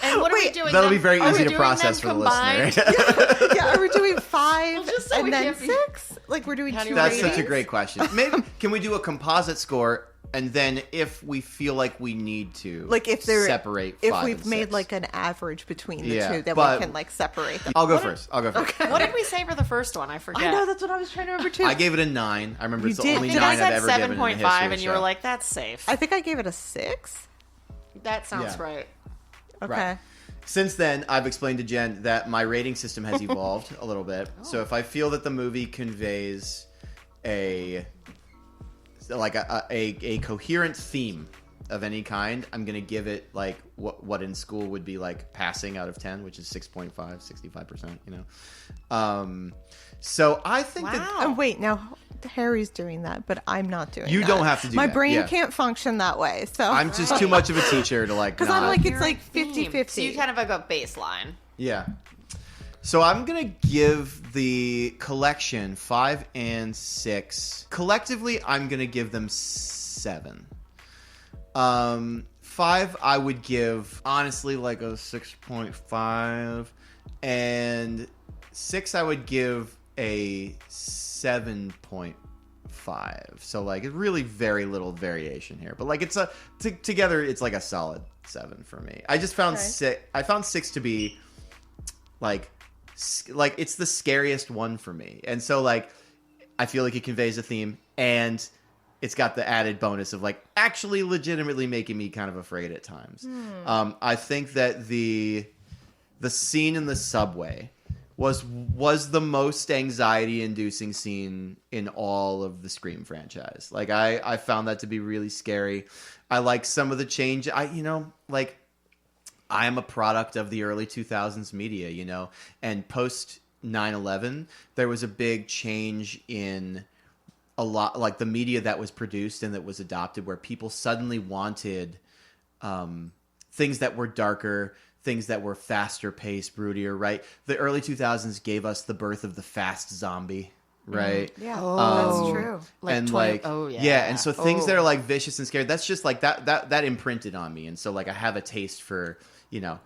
And what are we doing? That'll them- be very are we easy to doing process for them the combined? listener. Yeah, are we doing 5 Well, just so and we then can't be- 6? Like we're doing How do 2 you That's ratings? such a great question. Maybe can we do a composite score, and then if we feel like we need to, Like if they're separate, if 5 we've and made 6. like an average between the Yeah, two, then but- we can like separate them. I'll go first. What did we say for the first one? I forget. I know, that's what I was trying to remember too. I gave it a 9. I remember You it's the did? only You 9 guys I've had ever given in the 7.5, history of the and you were show. like, "That's safe." I think I gave it a 6. That sounds Yeah. right. Okay. Right. Since then, I've explained to Jen that my rating system has evolved a little bit. So if I feel that the movie conveys a coherent theme of any kind, I'm going to give it like what in school would be like passing out of 10, which is 6.5, 65%, you know. So I think that Wow. Oh wait, now Harry's doing that, but I'm not doing You that. don't have to do My that, brain yeah. can't function that way. So I'm just too much of a teacher to like because not. I'm like it's You're like a theme. 50-50. So you kind of have a baseline. Yeah. So I'm going to give the collection 5 and 6. Collectively, I'm going to give them 7. 5, I would give, honestly, like a 6.5. And 6, I would give a 7.5. So, like, it's really very little variation here. But, like, it's together, it's like a solid 7 for me. I just found I found 6 to be, like it's the scariest one for me, and so like I feel like it conveys a theme, and it's got the added bonus of like actually legitimately making me kind of afraid at times. I think that the scene in the subway was the most anxiety inducing scene in all of the Scream franchise. Like I found that to be really scary. I like some of the change. I am a product of the early 2000s media, you know, and post 9/11, there was a big change in a lot, like the media that was produced and that was adopted, where people suddenly wanted things that were darker, things that were faster paced, broodier, right? The early 2000s gave us the birth of the fast zombie, right? Yeah, Oh. that's true. Like and 20 like oh, yeah. and so things that are like vicious and scary, that's just like that imprinted on me, and so like I have a taste for, you know,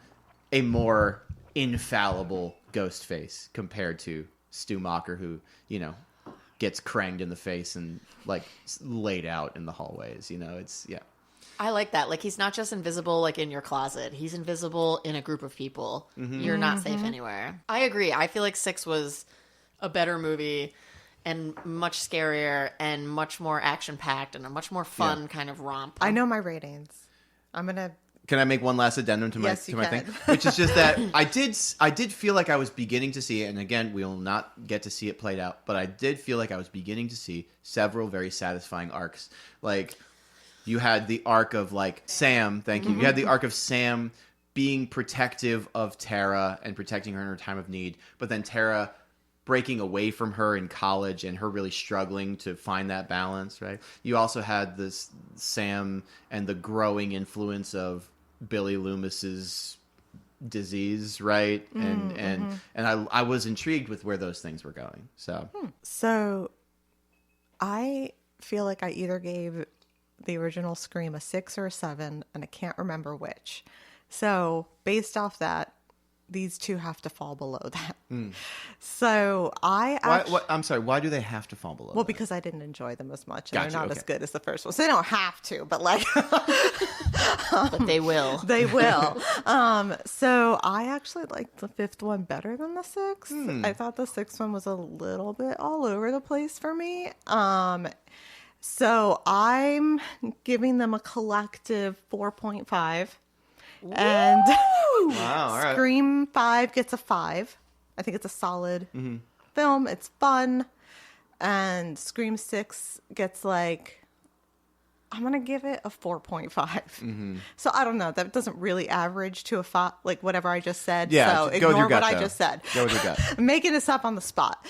a more infallible ghost face compared to Stu Macher, who, you know, gets cranged in the face and like laid out in the hallways, you know. It's I like that. Like, he's not just invisible, like, in your closet. He's invisible in a group of people. You're not safe anywhere. I agree. I feel like 6 was a better movie and much scarier and much more action-packed and a much more fun kind of romp. I know my ratings. I'm gonna. Can I make one last addendum to my Yes, you thing? can. Which is just that I did feel like I was beginning to see it, and again, we will not get to see it played out, but I did feel like I was beginning to see several very satisfying arcs. Like, you had the arc of like Sam, thank you. You had the arc of Sam being protective of Tara and protecting her in her time of need, but then Tara breaking away from her in college and her really struggling to find that balance, right? You also had this Sam and the growing influence of Billy Loomis's disease, right? And I was intrigued with where those things were going. So I feel like I either gave the original Scream a 6 or a 7, and I can't remember which. So based off that, these two have to fall below that. So I'm sorry, why do they have to fall below well, that? because I didn't enjoy them as much, and Gotcha, they're not okay. as good as the first one. So they don't have to, but like But they will. they will. So I actually liked the 5th one better than the 6th. I thought the 6th one was a little bit all over the place for me. So I'm giving them a collective 4.5. And Wow, all right. Scream 5 gets a 5. I think it's a solid film. It's fun. And Scream 6 gets like, I'm going to give it a 4.5. So I don't know. That doesn't really average to a 5, like whatever I just said. Yeah, so go with ignore your gut, what I though. just said. Go with your gut. I'm making this up on the spot.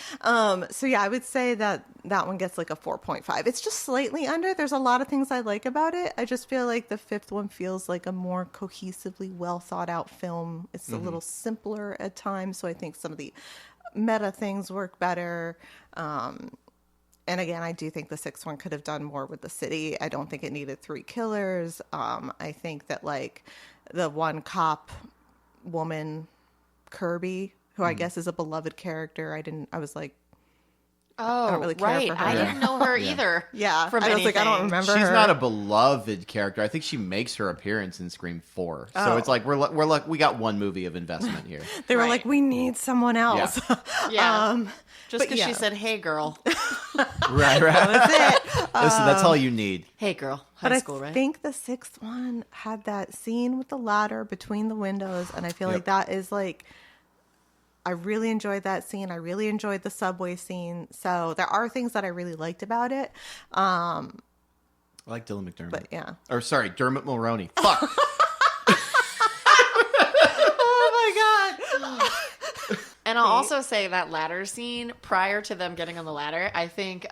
So yeah, I would say that one gets like a 4.5. It's just slightly under. There's a lot of things I like about it. I just feel like the 5th one feels like a more cohesively well thought out film. It's a little simpler at times. So I think some of the meta things work better. And again, I do think the sixth one could have done more with the city. I don't think it needed 3 killers. I think that like the one cop woman, Kirby, who I guess is a beloved character, I was like, Oh, I don't really care right. for her. I didn't know her either. Yeah. From I was like, I don't anything. remember She's her. not a beloved character. I think she makes her appearance in Scream 4. So Oh. it's like we got one movie of investment here. They were Right. like, we need someone else. Yeah. Just but because she yeah. said, "Hey, girl." Right, right. That's it. Listen, that's all you need. Hey, girl. But High I school, right? think the sixth one had that scene with the ladder between the windows. And I feel like that is like, I really enjoyed that scene. I really enjoyed the subway scene. So there are things that I really liked about it. I like Dylan McDermott. But yeah. Or sorry, Dermot Mulroney. Fuck. Oh my God. And I'll also say that ladder scene prior to them getting on the ladder, I think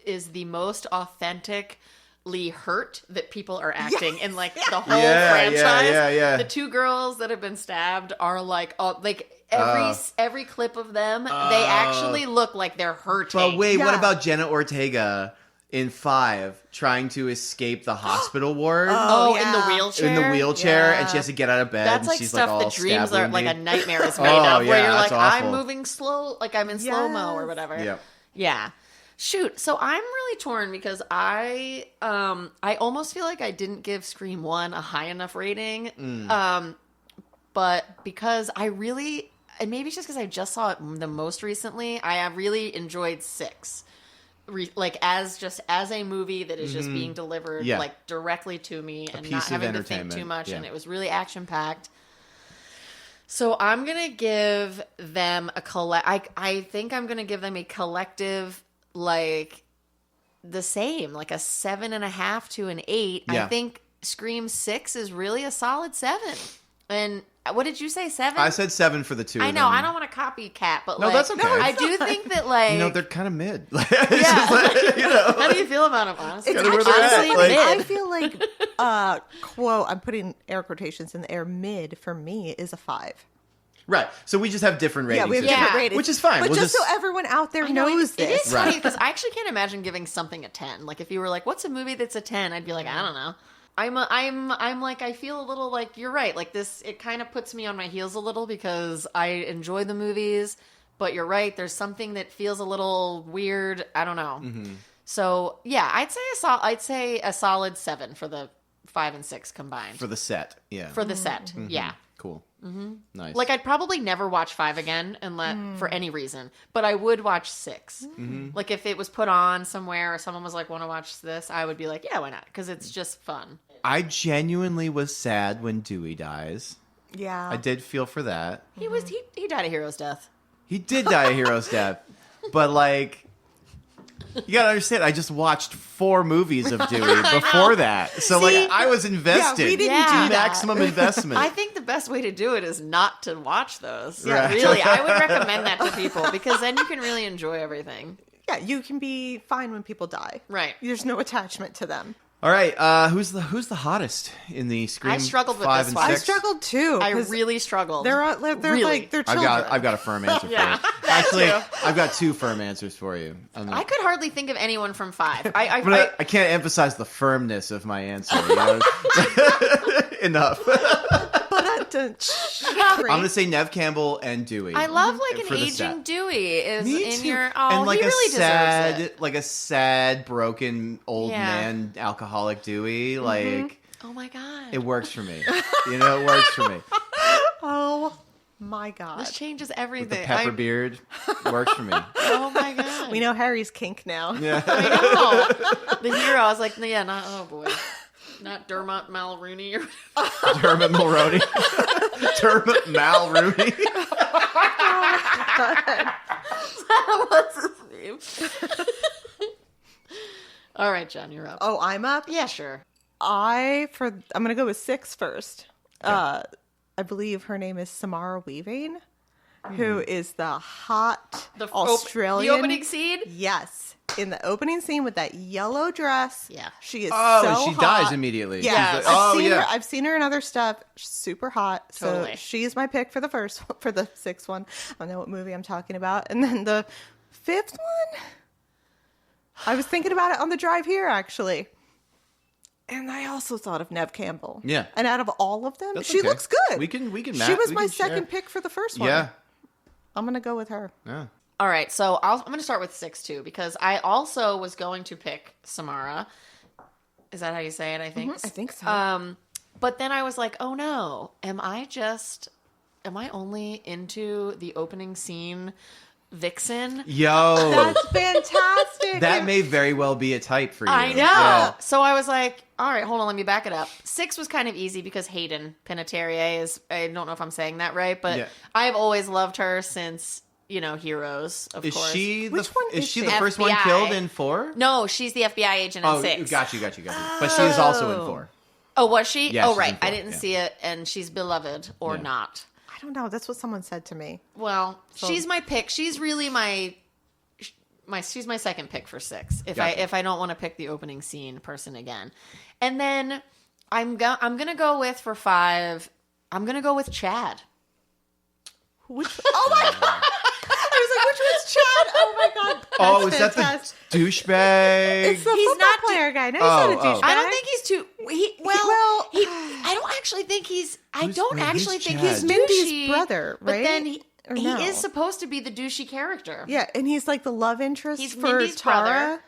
is the most authentically hurt that people are acting in like the whole franchise. Yeah. The 2 girls that have been stabbed are like, every clip of them, they actually look like they're hurting. But wait, what Yeah. about Jenna Ortega in 5 trying to escape the hospital ward? Oh, yeah. in the wheelchair. In the wheelchair, Yeah. and she has to get out of bed. That's and like she's stuff like all that dreams stab are like a wounded. nightmare is made Oh, of, where yeah, you're like, that's awful. I'm moving slow, like I'm in slow mo or Yes. whatever. Yep. Yeah. Shoot. So I'm really torn because I almost feel like I didn't give Scream 1 a high enough rating. But because I really, and maybe it's just because I just saw it the most recently, I have really enjoyed 6. Like as a movie that is just being delivered Yeah. like directly to me and piece not of having to think entertainment, too much, yeah. and it was really action packed. So I'm gonna give them I think I'm gonna give them a collective like the same, like a 7.5 to an 8. Yeah. I think Scream 6 is really a solid 7. And what did you say, 7? I said 7 for the 2 I of know, them. I don't want to copycat, but No, like, that's okay. I do think that like, You know, they're kind of mid. yeah. know. How do you feel about them, honestly? It's Kinda where they're actually at, funny. like- I feel like, quote, I'm putting air quotations in the air, mid for me is a 5. Right. So we just have different ratings. Yeah, we have systems, different Yeah. ratings. Which is fine. But We'll just so everyone out there I know, knows it this. is funny Right. because I actually can't imagine giving something a 10. Like if you were like, "What's a movie that's a 10?" I'd be like, "I don't know." I'm like, I feel a little like you're right. Like this, it kind of puts me on my heels a little because I enjoy the movies, but you're right. There's something that feels a little weird. I don't know. So yeah, I'd say a solid 7 for the 5 and 6 combined for the set. Yeah. for the set. Yeah. Cool. Nice. Like I'd probably never watch 5 again for any reason, but I would watch 6. Like if it was put on somewhere or someone was like, "Want to watch this?" I would be like, "Yeah, why not?" Because it's just fun. I genuinely was sad when Dewey dies. Yeah. I did feel for that. He died a hero's death. He did die a hero's death. But like, you gotta understand, I just watched 4 movies of Dewey before that. So See? like, I was invested. we didn't do that. Maximum investment. I think the best way to do it is not to watch those. Right. Really, I would recommend that to people because then you can really enjoy everything. Yeah, you can be fine when people die. Right. There's no attachment to them. All right, who's the hottest in the Scream? I struggled with 5 this and one. I 6? struggled too. I 'cause really struggled. They're Really. like they're children. I've got a firm answer for Yeah, you. that Actually, too. I've got 2 firm answers for you. I could hardly think of anyone from 5. But I can't emphasize the firmness of my answer. You know? Enough. I'm I'm gonna say Nev Campbell and Dewey. I love like for an the aging set. Dewey is Me in too. your. And like he really a deserves it. like a sad, broken old Yeah. man, alcoholic Dewey. Like Oh my god, it works for me. You know, it works for me. Oh my god. this changes The everything. pepper beard works for me. Oh my god, We know Harry's kink now. Yeah. I know. The hero. I was like, yeah, not. Oh boy, not Dermot Mulroney. Dermot Mulroney. Dermot Mulroney. What's his name? All right, John, you're up. Oh, I'm up. Yeah, sure. I'm gonna go with 6 first. I believe her name is Samara Weaving, who is the hot Australian. The opening scene. Yes, in the opening scene with that yellow dress. Yeah. she is. Oh, so and she hot. dies immediately. Yeah, She's like, I've seen her in other stuff. She's super hot. Totally. So she's my pick for the for the 6th one. I know what movie I'm talking about. And then the 5th one, I was thinking about it on the drive here, actually. And I also thought of Neve Campbell. Yeah. And out of all of them, That's she okay. looks good. We can She was my second pick for the first one. Yeah. I'm going to go with her. Yeah. All right, so I'm going to start with 6 too, because I also was going to pick Samara. Is that how you say it? I think. I think so. But then I was like, oh no, am I only into the opening scene vixen? Yo. That's fantastic. That may very well be a type for you. I know. Yeah. So I was like, all right, hold on, let me back it up. 6 was kind of easy because Hayden Panettiere is, I don't know if I'm saying that right, but Yeah. I've always loved her since, Heroes, of Is course. she Which one is is she she? the first one FBI. killed in 4? No, she's the FBI agent in Oh, 6. got you. But she is also in 4. Oh, was she? Yeah, oh, she's right. in 4, I didn't yeah. see it, and she's beloved or Yeah. not. I don't know. That's what someone said to me. Well, she's my pick. She's really she's my second pick for 6. If I don't want to pick the opening scene person again. And then I'm gonna go with for 5. I'm gonna go with Chad. Oh my God. I was like, which one's Chad? Oh my God. Oh, is That's that fantastic. the douchebag? It's the He's football not player guy. No, he's Oh, not a douchebag. I don't think he's too. I don't actually think he's. Who's think Chad? he's Mindy's douchey, brother, But right? then he Or no? is supposed to be the douchey character. Yeah, and he's like the love interest He's for Mindy's Tara brother.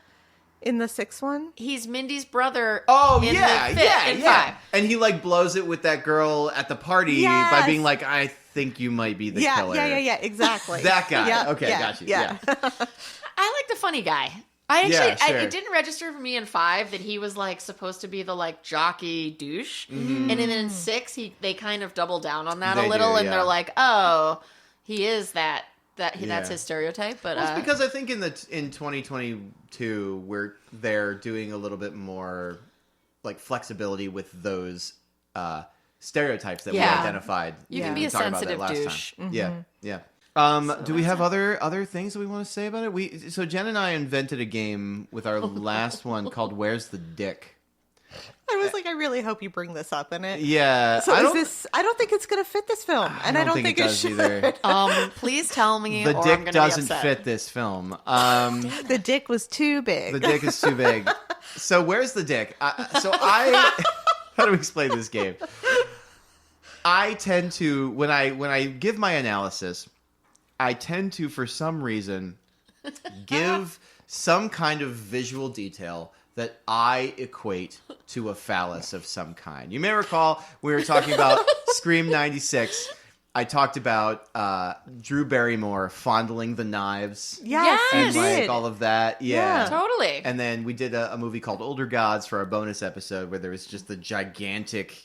in the 6th one. He's Mindy's brother. Oh, in yeah, the fifth, in 5. And he blows it with that girl at the party Yes. by being like, I think you might be the killer. Yeah, exactly. That guy. Yeah, Okay, yeah, got you. Yeah. I like the funny guy. I actually, Yeah, sure. it didn't register for me in 5 that he was supposed to be the jockey douche, and then in 6 they kind of double down on that They a little, do, and yeah. they're like, oh, he is that that's Yeah. his stereotype. But Well, it's because I think in 2022 they're doing a little bit more flexibility with those stereotypes that we Yeah. identified. You can when be we a talked about that sensitive last douche. time. Yeah, yeah. Do we have other things that we want to say about it? So Jen and I invented a game with our last one called "Where's the Dick?" I was like, I really hope you bring this up in it. Yeah, So I don't think it's going to fit this film, and I don't think it does should. either. please tell me, The or I'm dick gonna doesn't be upset. fit this film. The dick was too big. The dick is too big. So where's the dick? How do we explain this game? I tend to when I give my analysis, I tend to for some reason give some kind of visual detail that I equate to a phallus of some kind. You may recall we were talking about Scream 96. I talked about Drew Barrymore fondling the knives. Yes, And you did. all of that. Yeah. Totally. And then we did a movie called Older Gods for our bonus episode where there was just the gigantic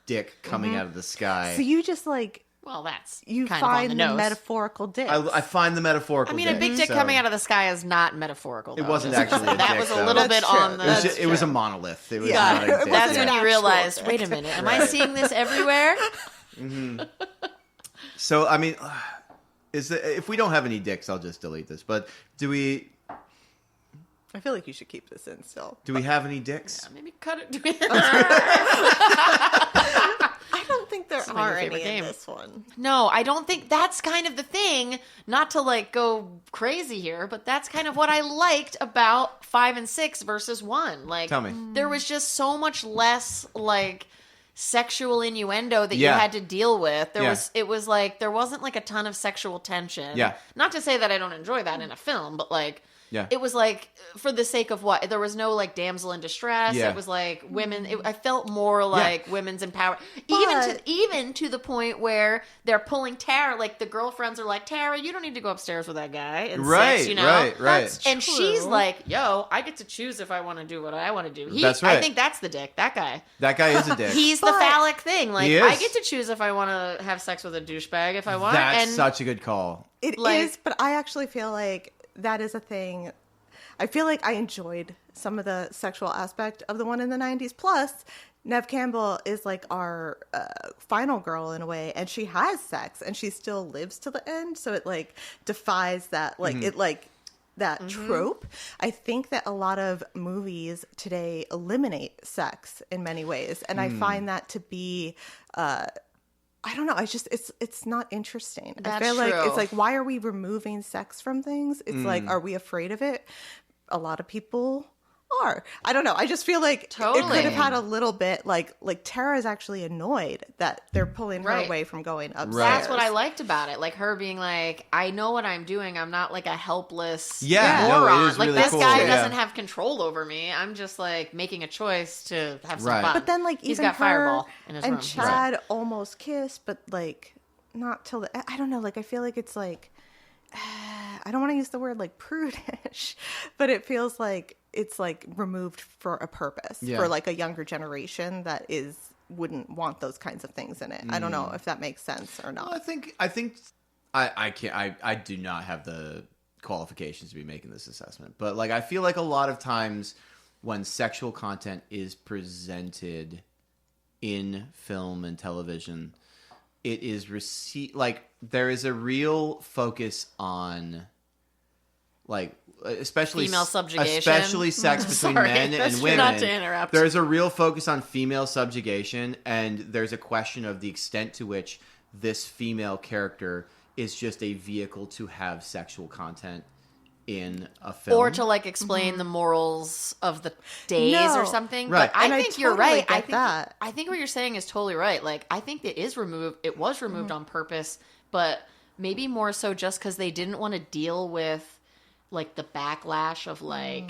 dick coming out of the sky. So you just Well, that's you kind find of on the the nose. metaphorical dick. I find the metaphorical I mean, a big dick so- coming out of the sky is not metaphorical. It though. wasn't actually a That dick, was a though. little That's bit true. on the. It was a monolith. It was Yeah. not a dick. That's when an you actual realize, dick. wait a minute, am I seeing this everywhere? So, I mean, if we don't have any dicks, I'll just delete this. But do we I feel like you should keep this in still. have any dicks? Maybe cut it. I don't think there my are new favorite any game. in this one. No, I don't think that's kind of the thing. Not to go crazy here, but that's kind of what I liked about 5 and 6 versus 1. Tell me. There was just so much less sexual innuendo that you Yeah. had to deal with. There Yeah. there wasn't a ton of sexual tension. Yeah. Not to say that I don't enjoy that in a film, but Yeah. it was for the sake of what? There was no damsel in distress. Yeah. It was women. I felt more women's empowerment. But- Even to the point where they're pulling Tara. The girlfriends are like, Tara, you don't need to go upstairs with that guy. And Right, you know? right. That's And she's true. like, yo, I get to choose if I want to do what I want to do. That's right. I think that's the dick. That guy. That guy is a dick. He's the But- phallic thing. He is. I get to choose if I want to have sex with a douchebag if I want. That's and such a good call. It is, Like- but I actually feel like that is a thing. I feel like I enjoyed some of the sexual aspect of the one in the 90s. Plus, Neve Campbell is our final girl in a way, and she has sex, and she still lives to the end. So it defies that that trope. I think that a lot of movies today eliminate sex in many ways, and I find that to be. I don't know. It's not interesting. I That's feel like true. it's why are we removing sex from things? It's are we afraid of it? a lot of people are. I don't know. I just feel like Totally. it could have had a little bit like Tara is actually annoyed that they're pulling her Right. away from going upstairs. That's what I liked about it. Like her being like, I know what I'm doing. I'm not like a helpless Yeah, no, it moron. is Like really this cool. guy Yeah. doesn't have control over me. I'm just like making a choice to have some Right. fun. But then like he's even got her Fireball in his and room. Chad almost kiss, but like not till the. I don't know. Like I feel like it's like I don't want to use the word like prudish, but it feels like it's like removed for a purpose for like a younger generation that wouldn't want those kinds of things in it. I don't know if that makes sense or not. Well, I think I can't. I do not have the qualifications to be making this assessment, but like I feel like a lot of times when sexual content is presented in film and television, it is like there is a real focus on like especially Female subjugation. especially sex between Sorry, men that's and women. not to interrupt. There's a real focus on female subjugation, and there's a question of the extent to which this female character is just a vehicle to have sexual content in a film, or to like explain the morals of the days No. or something. Right. But I And I think you're totally right. get that. I think what you're saying is totally right. Like I think it is removed. It was removed on purpose, but maybe more so just because they didn't want to deal with like the backlash of like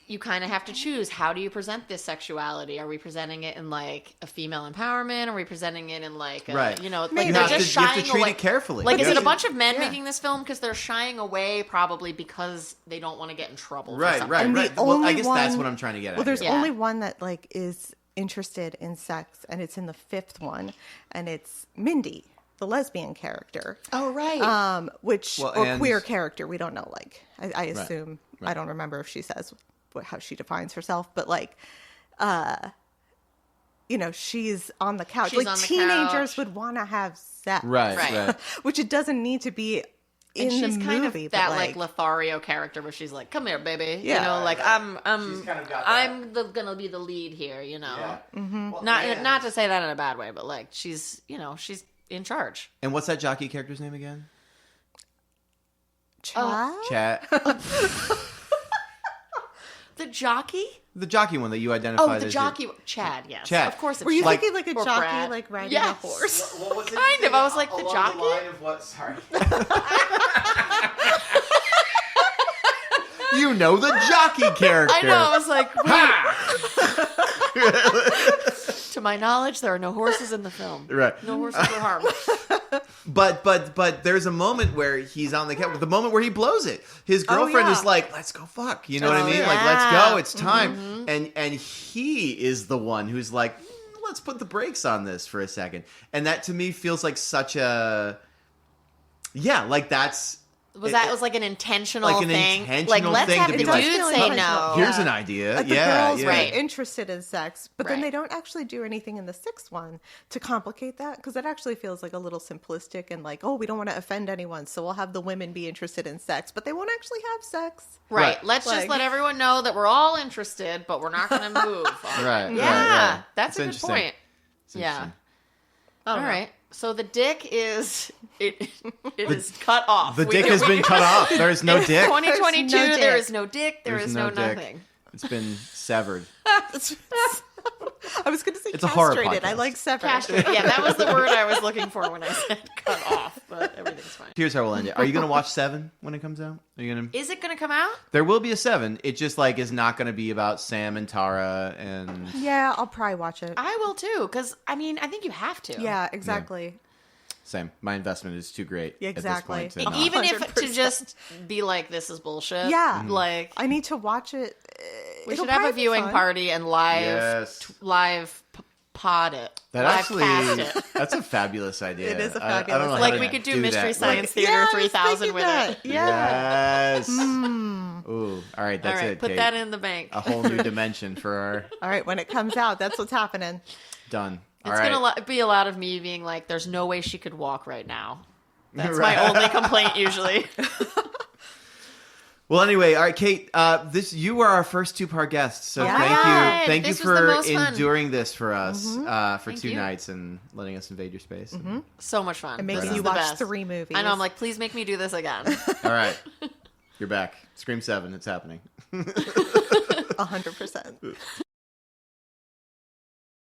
you kind of have to choose, how do you present this sexuality? Are we presenting it in like a female empowerment? Are we presenting it in like a, Right. you know, like Maybe. they're You have just to- you have shying to treat away. it carefully. Like, is You it a have to- bunch of men Yeah. making this film because they're shying away, probably because they don't want to get in trouble? for Right, something? right, And the right. Well, I only guess that's one- what I'm trying to get at. Well, there's here. Yeah. only one that like is interested in sex, and it's in the fifth one, and it's Mindy, the lesbian character. Oh, right. Which Well, or and- queer character, we don't know. Like I assume I don't remember if she says how she defines herself, but like, you know, she's on the couch. She's like on the teenagers couch. would want to have sex, Right, Right. right. Which it doesn't need to be in and she's the kind movie. of but that like Lothario character where she's like, "Come here, baby." Yeah. You know, like Right. I'm She's kind of got that. gonna be the lead here. You know, Yeah. Well, not and- not to say that in a bad way, but like she's she's in charge. And what's that jockey character's name again? Chad? Chat. The jockey? The jockey one that you identified Oh, as the your- jockey. Chad, yes. Chad. Of course it's Were you Chad. thinking like a Or jockey, Brad. like riding Yes. a horse? What was Kind of. I was like, the along jockey? The line of what? Sorry. You know the jockey character. I know. I was like, wait. Ha! To my knowledge, there are no horses in the film. Right. No horses were harmed. But there's a moment where he's on the couch. The moment where he blows it. His girlfriend yeah. is like, "Let's go fuck." You know what I Oh, mean? yeah. Like, let's go. It's time. And he is the one who's like, "Let's put the brakes on this for a second." And that to me feels like such a like that's Was that was like an intentional Like an thing? intentional Like, let's thing have to the be like, dude It does say feel no. intentional. here's Yeah. an idea. Like the yeah, girls yeah. were Right. interested in sex, but then Right. they don't actually do anything in the sixth one to complicate that, because it actually feels like a little simplistic and like, oh, we don't want to offend anyone, so we'll have the women be interested in sex, but they won't actually have sex. Right. Right. Let's just Like- let everyone know that we're all interested, but we're not going to move. Right. Yeah. right. That's It's a good interesting. point. It's Yeah. interesting. All right. So the dick is it is cut off. The dick has been cut off. There's no dick. 2022. There's no There dick. is no dick. There There's is no dick. nothing. It's been severed. I was going to say It's a horror castrated. I podcast. like severed. Castrated. Yeah, that was the word I was looking for when I said cut off, but everything's fine. Here's how we'll end it. Are you going to watch 7 when it comes out? Are you going to? Is it going to come out? There will be a 7. It just like is not going to be about Sam and Tara and Yeah, I'll probably watch it. I will too, because I mean, I think you have to. Yeah, exactly. same. My investment is too great. Exactly. At this point to not. Even if to 100%. just be like, this is bullshit. Yeah. Like I need to watch it. we It'll should have a probably be viewing fun. party and live Yes. pod it. That live actually, cast it. that's a fabulous idea. It is a I don't fabulous know how Like to we could do that. Mystery Science Theater Yeah, I was 3000 thinking with that. it. Yeah. Yes. Ooh. All right. That's All right, it. put Kate. that in the bank. A whole new dimension for our All right, when it comes out, that's what's happening. done. All It's right. gonna be a lot of me being like, "There's no way she could walk right now." That's Right. my only complaint usually. Well, anyway, all right, Kate. You were our first 2-part guest, so Yeah. thank you This was the for most fun. enduring this for us for Thank 2 you. nights and letting us invade your space. So much fun. And making This you is the watch best. 3 movies. I know. I'm like, please make me do this again. All right. You're back. Scream 7, it's happening. 100%.